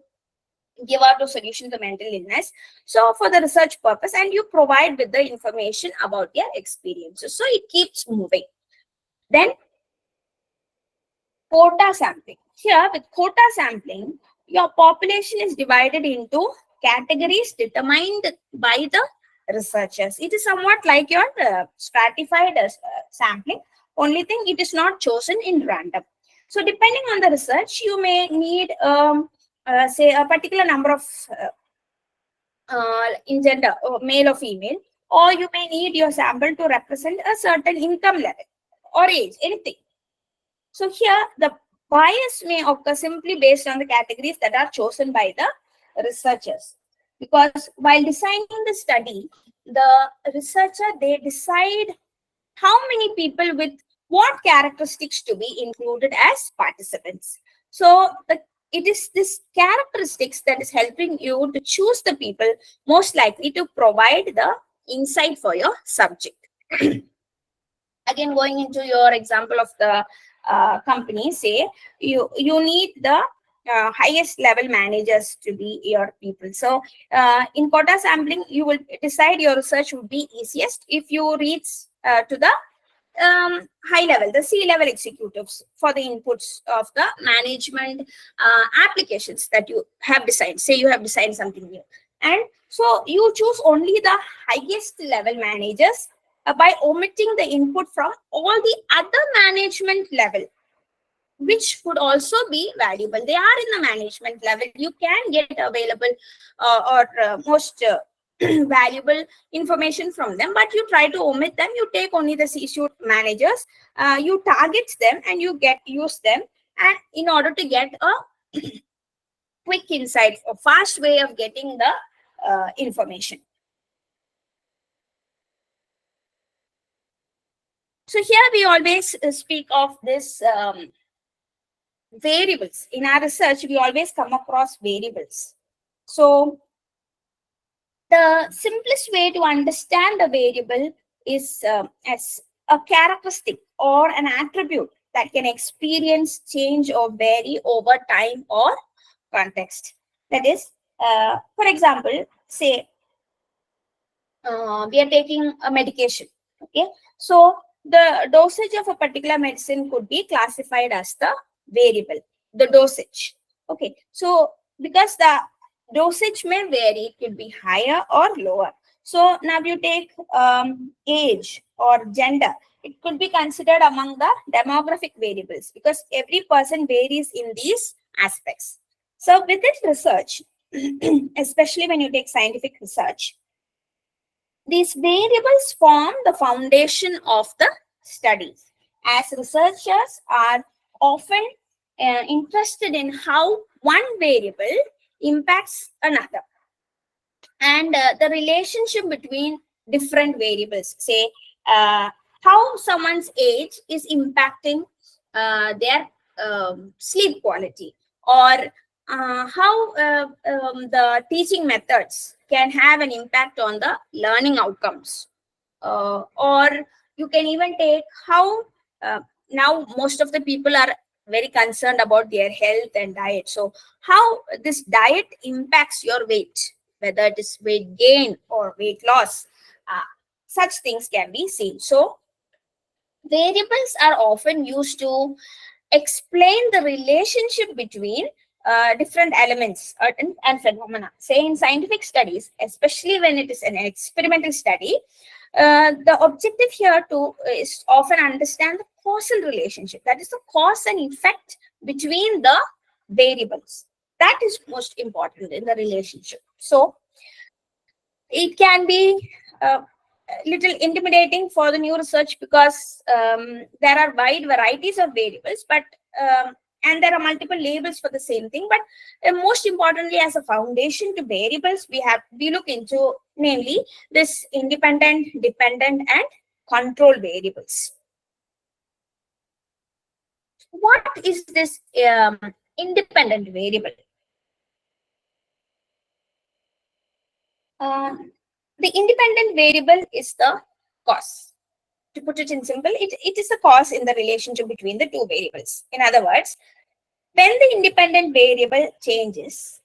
give out a solution to mental illness. So for the research purpose, and you provide with the information about their experiences. So it keeps moving. Then quota sampling. Here with quota sampling, your population is divided into categories determined by the researchers. It is somewhat like your stratified sampling. Only thing, it is not chosen in random. So depending on the research, you may need say a particular number of in gender, male or female, or you may need your sample to represent a certain income level or age, anything. So here the bias may occur simply based on the categories that are chosen by the researchers. Because while designing the study, the researcher, they decide how many people with what characteristics to be included as participants. So it is this characteristics that is helping you to choose the people most likely to provide the insight for your subject. Again, going into your example of the company, say you need the highest level managers to be your people. So in quota sampling, you will decide your research would be easiest if you reach to the high level, the C-level executives for the inputs of the management applications that you have designed. Say you have designed something new. And so you choose only the highest level managers by omitting the input from all the other management level, which could also be valuable. They are in the management level. You can get available or most valuable information from them, but you try to omit them. You take only the C-suite managers, you target them, and you use them, and in order to get a quick insight, a fast way of getting the information. So here we always speak of this variables. In our research, we always come across variables. So the simplest way to understand a variable is as a characteristic or an attribute that can experience, change, or vary over time or context. That is, for example, say we are taking a medication. Okay, so the dosage of a particular medicine could be classified as the variable, the dosage. Okay, so because the dosage may vary, it could be higher or lower. So now you take age or gender, it could be considered among the demographic variables because every person varies in these aspects. So with this research, especially when you take scientific research, these variables form the foundation of the studies, as researchers are often interested in how one variable impacts another and the relationship between different variables. Say how someone's age is impacting their sleep quality, or how the teaching methods can have an impact on the learning outcomes. Or you can even take how now most of the people are very concerned about their health and diet. So how this diet impacts your weight, whether it is weight gain or weight loss, such things can be seen. So variables are often used to explain the relationship between different elements and phenomena. Say in scientific studies, especially when it is an experimental study, the objective here is often understand the causal relationship. That is the cause and effect between the variables. That is most important in the relationship. So it can be a little intimidating for the new research because there are wide varieties of variables, but and there are multiple labels for the same thing. But most importantly, as a foundation to variables, we look into namely this independent, dependent, and control variables. What is this independent variable? Uh, the independent variable is the cause. To put it in simple, it is a cause in the relationship between the two variables. In other words, when the independent variable changes,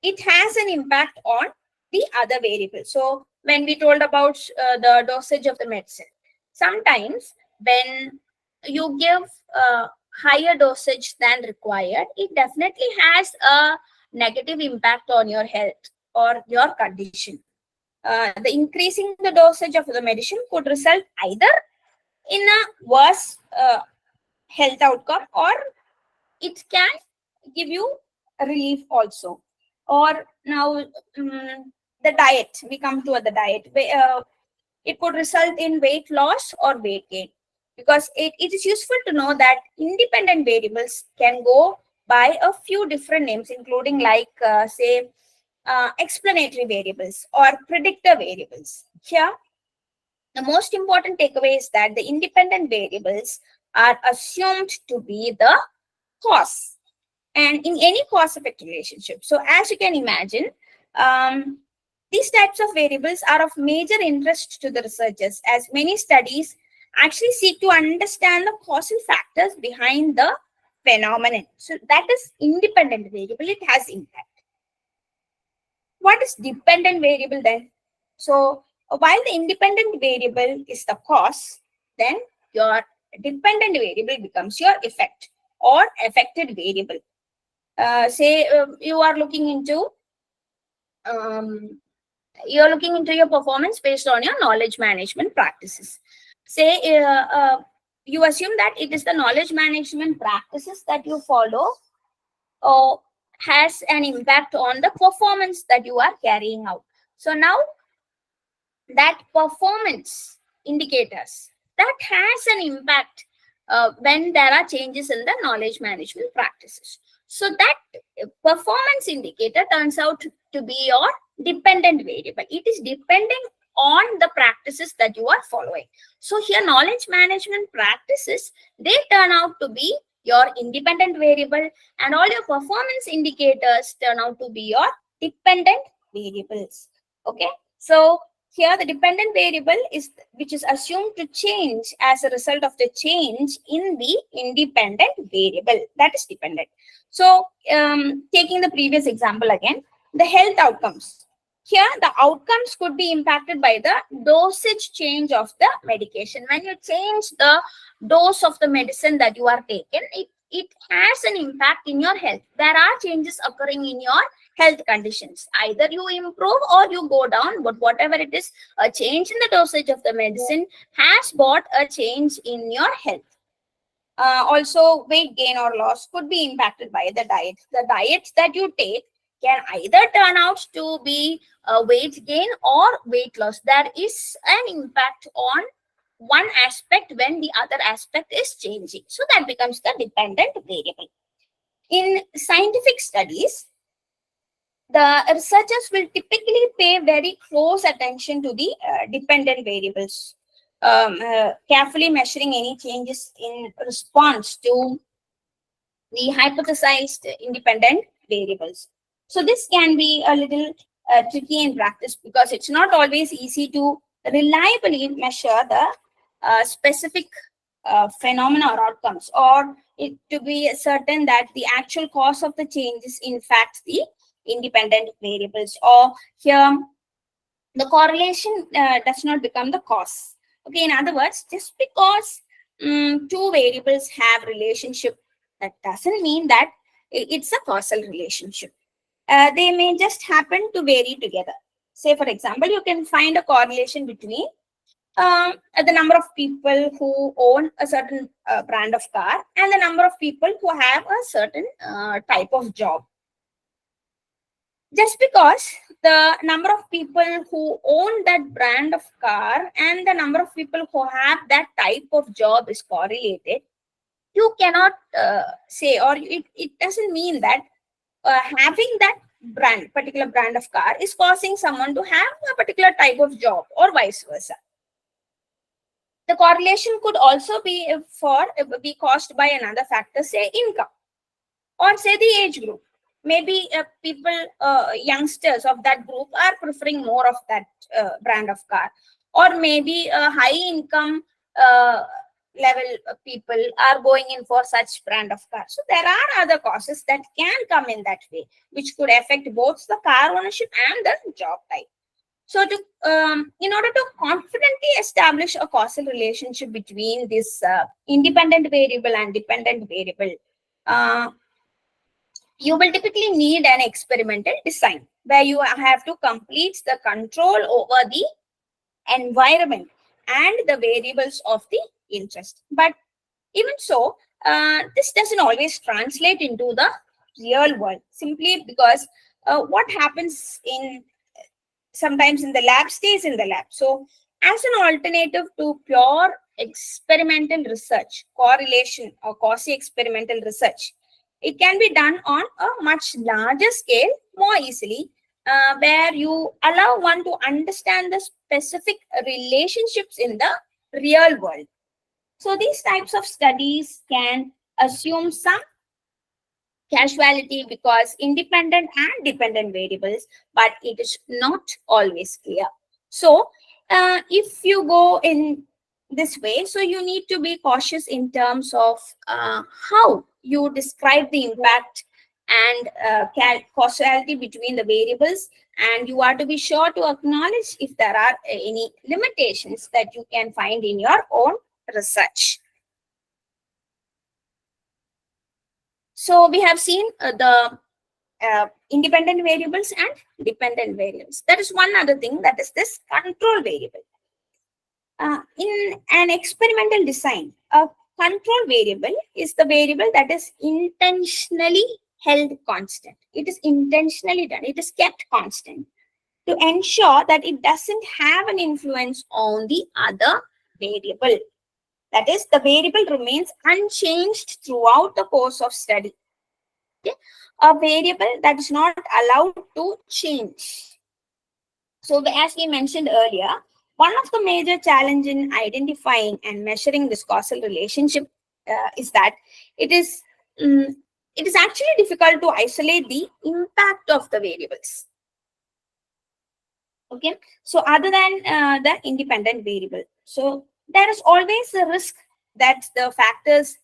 it has an impact on the other variable. So when we told about the dosage of the medicine, sometimes when you give higher dosage than required, it definitely has a negative impact on your health or your condition. The increasing the dosage of the medicine could result either in a worse health outcome, or it can give you a relief also. Or now the diet, we come to the diet. It could result in weight loss or weight gain, because it is useful to know that independent variables can go by a few different names, including like say explanatory variables or predictor variables. Here the most important takeaway is that the independent variables are assumed to be the cause, and in any cause effect relationship. So as you can imagine, um, these types of variables are of major interest to the researchers, as many studies actually seek to understand the causal factors behind the phenomenon. So that is independent variable, it has impact. What is dependent variable then? So while the independent variable is the cause, then your dependent variable becomes your effect or affected variable. Say you are looking into um, your performance based on your knowledge management practices. Say you assume that it is the knowledge management practices that you follow or has an impact on the performance that you are carrying out. So now that performance indicators, that has an impact when there are changes in the knowledge management practices. So that performance indicator turns out to be your dependent variable. It is depending on the practices that you are following. So here knowledge management practices, they turn out to be your independent variable, and all your performance indicators turn out to be your dependent variables. Okay, so here the dependent variable is which is assumed to change as a result of the change in the independent variable, that is dependent. So taking the previous example again, the health outcomes. Here the outcomes could be impacted by the dosage change of the medication. When you change the dose of the medicine that you are taken, it has an impact in your health. There are changes occurring in your health conditions. Either you improve or you go down, but whatever it is, a change in the dosage of the medicine has brought a change in your health. Also, weight gain or loss could be impacted by the diet. The diet that you take can either turn out to be a weight gain or weight loss. There is an impact on one aspect when the other aspect is changing. So that becomes the dependent variable. In scientific studies, the researchers will typically pay very close attention to the dependent variables, carefully measuring any changes in response to the hypothesized independent variables. So this can be a little tricky in practice because it's not always easy to reliably measure the specific phenomena or outcomes, or it to be certain that the actual cause of the change is in fact the independent variables, or here the correlation does not become the cause. Okay, in other words, just because two variables have relationship, that doesn't mean that it's a causal relationship. They may just happen to vary together. Say, for example, you can find a correlation between the number of people who own a certain brand of car and the number of people who have a certain type of job. Just because the number of people who own that brand of car and the number of people who have that type of job is correlated, you cannot say, or it doesn't mean that having that particular brand of car is causing someone to have a particular type of job or vice versa. The correlation could also be caused by another factor, say income, or say the age group. Maybe youngsters of that group are preferring more of that brand of car, or maybe high income level people are going in for such brand of car. So there are other causes that can come in that way, which could affect both the car ownership and the job type. So, in order to confidently establish a causal relationship between this independent variable and dependent variable, uh, you will typically need an experimental design where you have to complete the control over the environment and the variables of the interest. But even so, this doesn't always translate into the real world, simply because what happens in sometimes in the lab stays in the lab. So, as an alternative to pure experimental research, correlation or quasi experimental research, it can be done on a much larger scale more easily, where you allow one to understand the specific relationships in the real world. So, these types of studies can assume some causality because independent and dependent variables, but it is not always clear. So, if you go in this way, so you need to be cautious in terms of how you describe the impact and causality between the variables, and you are to be sure to acknowledge if there are any limitations that you can find in your own research. So we have seen the independent variables and dependent variables. That is one other thing, that is this control variable. In an experimental design, a control variable is the variable that is intentionally held constant. It is intentionally done. It is kept constant to ensure that it doesn't have an influence on the other variable. That is, the variable remains unchanged throughout the course of study. Okay? A variable that is not allowed to change. So, as we mentioned earlier, one of the major challenge in identifying and measuring this causal relationship is that it is it is actually difficult to isolate the impact of the variables. Okay, so other than the independent variable, so there is always a risk that the factors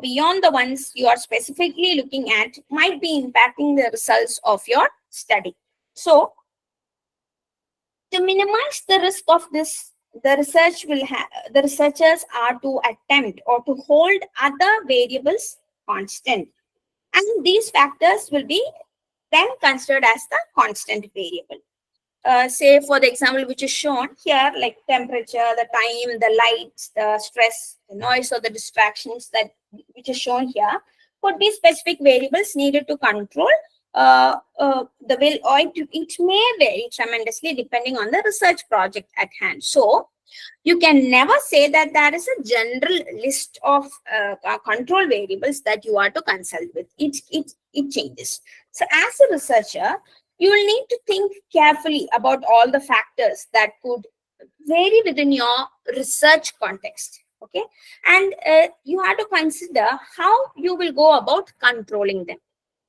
beyond the ones you are specifically looking at might be impacting the results of your study. So, to minimize the risk of this, the researchers are to attempt or to hold other variables constant, and these factors will be then considered as the constant variable. Say for the example which is shown here, like temperature, the time, the lights, the stress, the noise, or the distractions that which is shown here could be specific variables needed to control the will, or it may vary tremendously depending on the research project at hand. So you can never say that there is a general list of control variables that you are to consult with. It changes. So as a researcher, you will need to think carefully about all the factors that could vary within your research context. Okay, and you have to consider how you will go about controlling them.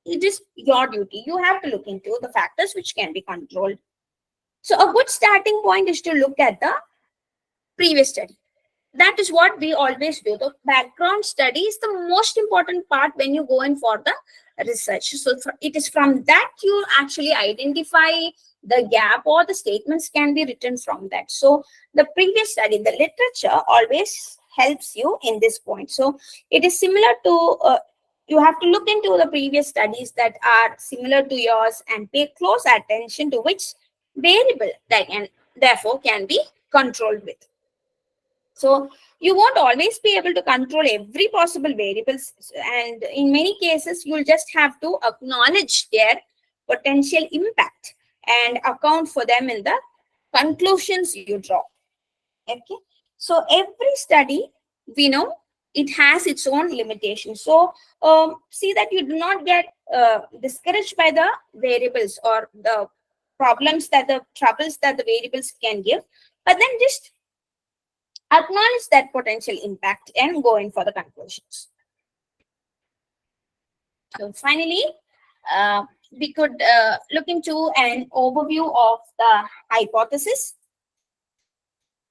It is your duty. You have to look into the factors which can be controlled. So a good starting point is to look at the previous study. That is what we always do. The background study is the most important part when you go in for the research. So it is from that you actually identify the gap, or the statements can be written from that. So the previous study, the literature always helps you in this point. So it is similar to you have to look into the previous studies that are similar to yours and pay close attention to which variable that can therefore can be controlled with. So you won't always be able to control every possible variables, and in many cases you'll just have to acknowledge their potential impact and account for them in the conclusions you draw. Okay, so every study, we know it has its own limitations. So see that you do not get discouraged by the variables or the troubles that the variables can give, but then just acknowledge that potential impact and go in for the conclusions. So finally, we could look into an overview of the hypothesis.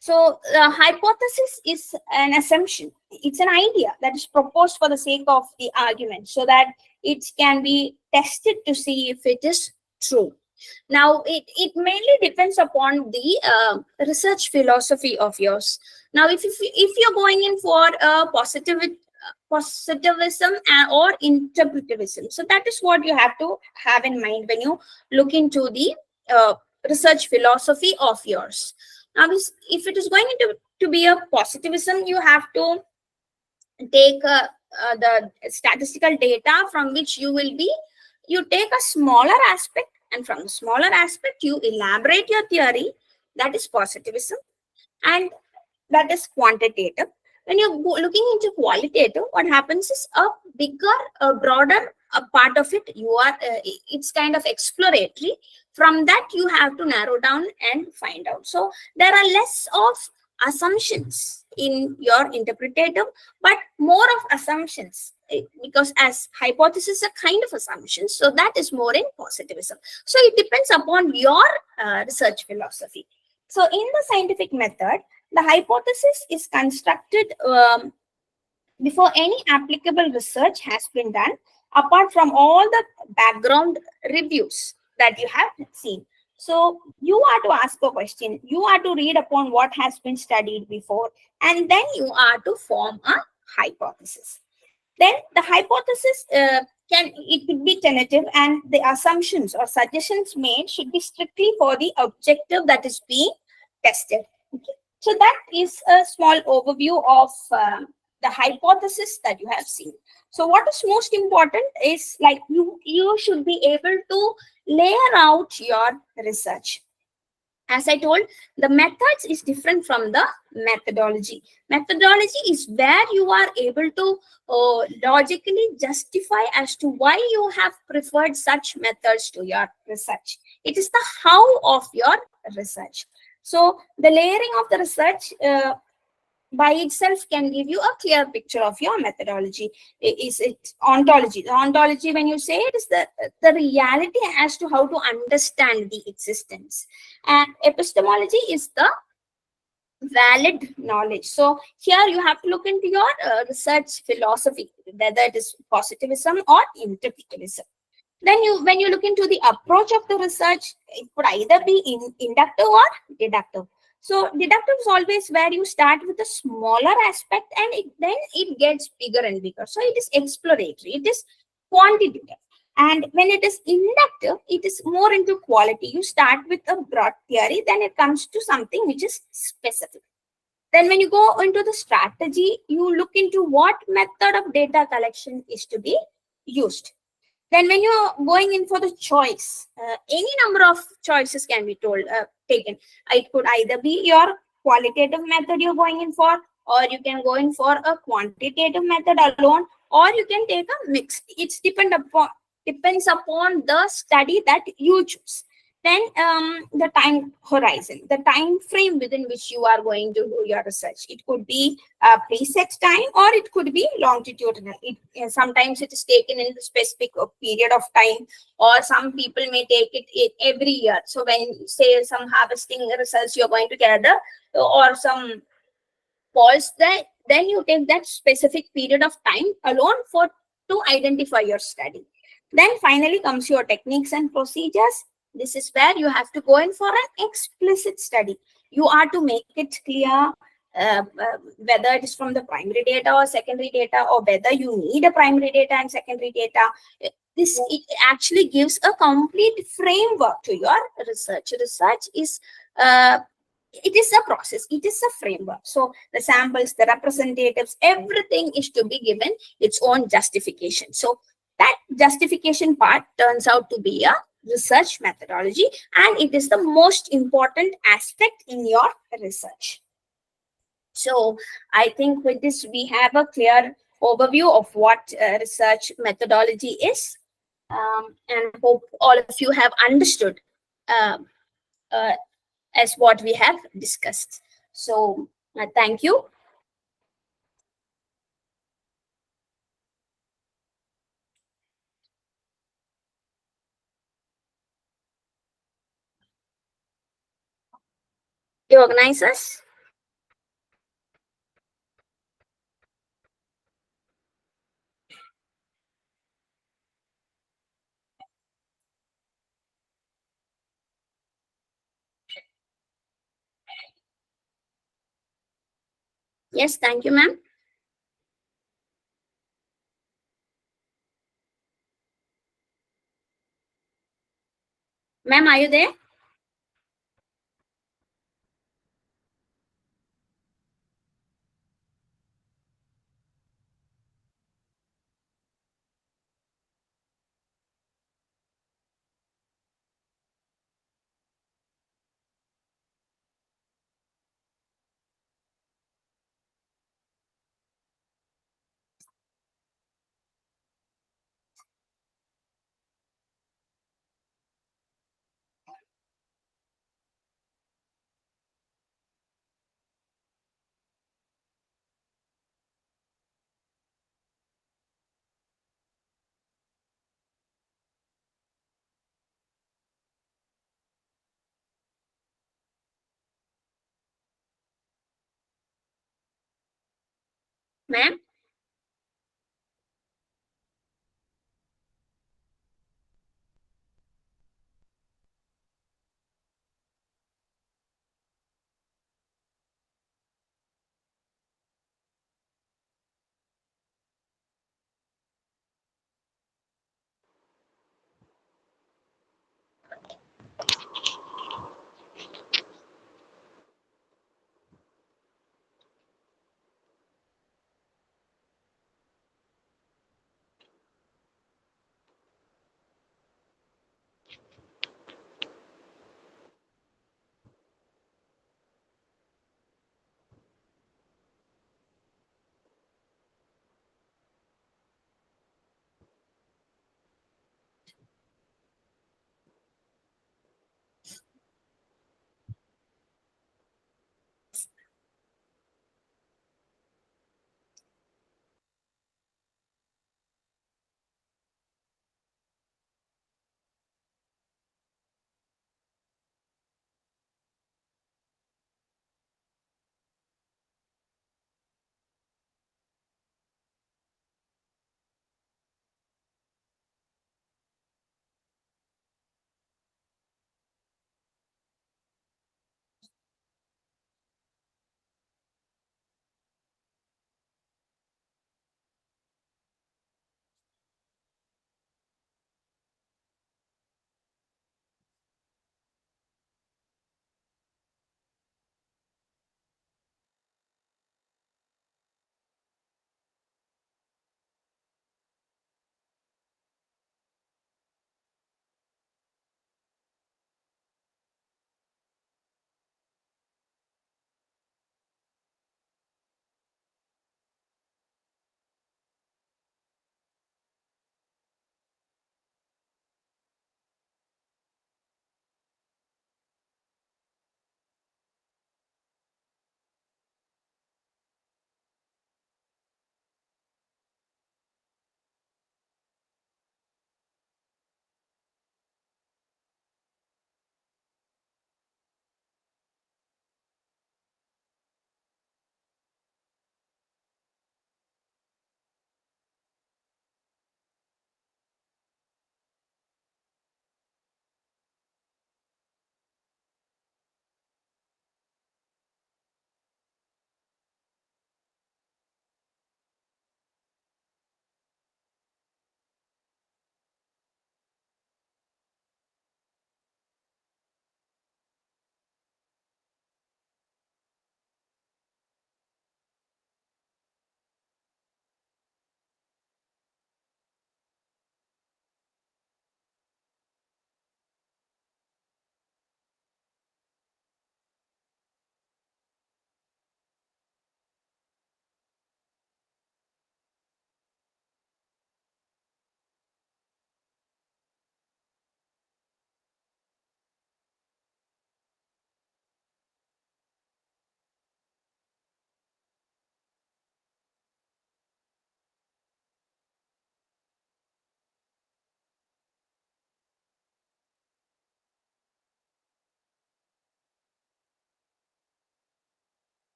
So the hypothesis is an assumption. It's an idea that is proposed for the sake of the argument so that it can be tested to see if it is true. Now, it mainly depends upon the research philosophy of yours. Now, if you're going in for a positivism or interpretivism, so that is what you have to have in mind when you look into the research philosophy of yours. Now, if it is going to be a positivism, you have to take the statistical data from which you take a smaller aspect, and from the smaller aspect, you elaborate your theory. That is positivism, and that is quantitative. When you're looking into qualitative, what happens is a bigger, broader part of it. It's kind of exploratory. From that, you have to narrow down and find out. So there are less of assumptions in your interpretative, but more of assumptions, because as hypothesis are kind of assumptions, so that is more in positivism. So it depends upon your research philosophy. So in the scientific method, the hypothesis is constructed before any applicable research has been done, apart from all the background reviews that you have seen. So you are to ask a question, you are to read upon what has been studied before, and then you are to form a hypothesis. Then the hypothesis could be tentative, and the assumptions or suggestions made should be strictly for the objective that is being tested. Okay. So that is a small overview of the hypothesis that you have seen. So what is most important is, like, you should be able to layer out your research. As I told, the methods is different from the methodology. Methodology is where you are able to logically justify as to why you have preferred such methods to your research. It is the how of your research. So the layering of the research by itself can give you a clear picture of your methodology. Is it ontology? The ontology, when you say it, is the reality as to how to understand the existence. And epistemology is the valid knowledge. So here you have to look into your research philosophy, whether it is positivism or interpretivism. Then when you look into the approach of the research, it could either be inductive or deductive. So deductive is always where you start with a smaller aspect, and then it gets bigger and bigger. So it is exploratory, it is quantitative. And when it is inductive, it is more into quality. You start with a broad theory, then it comes to something which is specific. Then when you go into the strategy, you look into what method of data collection is to be used. Then when you're going in for the choice, any number of choices can be taken. It could either be your qualitative method you're going in for, or you can go in for a quantitative method alone, or you can take a mix. It depends upon the study that you choose. Then the time horizon, the time frame within which you are going to do your research. It could be a preset time, or it could be longitudinal. Sometimes it is taken in the specific period of time, or some people may take it every year. So when, say, some harvesting results you're going to gather, or some polls, then you take that specific period of time alone to identify your study. Then finally comes your techniques and procedures. This is where you have to go in for an explicit study. You are to make it clear whether it is from the primary data or secondary data, or whether you need a primary data and secondary data. It actually gives a complete framework to your research. Research is it is a process, it is a framework. So the samples, the representatives, everything is to be given its own justification. So that justification part turns out to be a research methodology, and it is the most important aspect in your research. So I think with this we have a clear overview of what research methodology is, and hope all of you have understood um, uh, as what we have discussed. So thank you. The organizers. Yes, thank you, ma'am. Ma'am, are you there? Ma'am?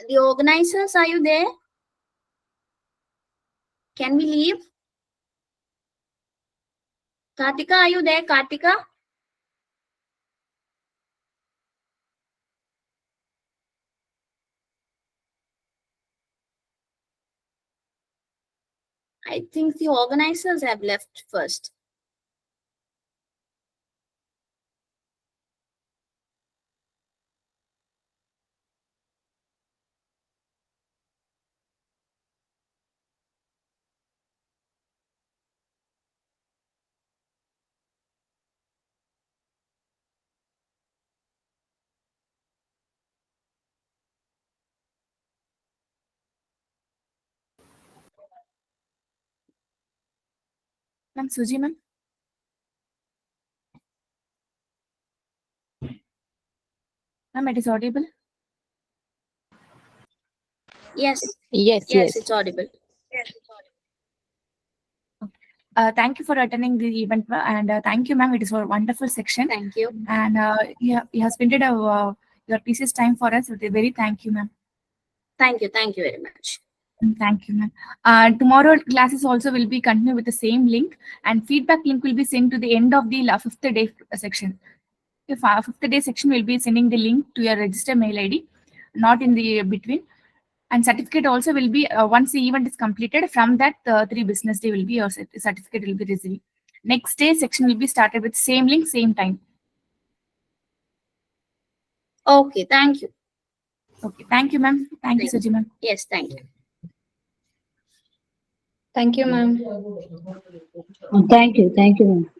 The organizers, are you there? Can we leave? Kartika, are you there? Kartika? I think the organizers have left first. Ma'am, Suji, ma'am. Ma'am, it is audible. Yes, Yes, yes, yes. it's audible. Thank you for attending the event, and thank you, ma'am. It is a wonderful section, Thank you. and you have spent your precious time for us. Very thank you, ma'am. Thank you. Thank you very much. Thank you, ma'am. Tomorrow classes also will be continued with the same link, and feedback link will be sent to the end of the fifth day section. If fifth day section will be sending the link to your register mail ID, not in the between. And certificate also will be once the event is completed. From that, 3 business day will be your certificate will be received. Next day section will be started with same link, same time. Okay, thank you. Okay, thank you, ma'am. Thank you, Thank Suji, ma'am. Yes, thank you. Thank you, ma'am. Thank you, ma'am.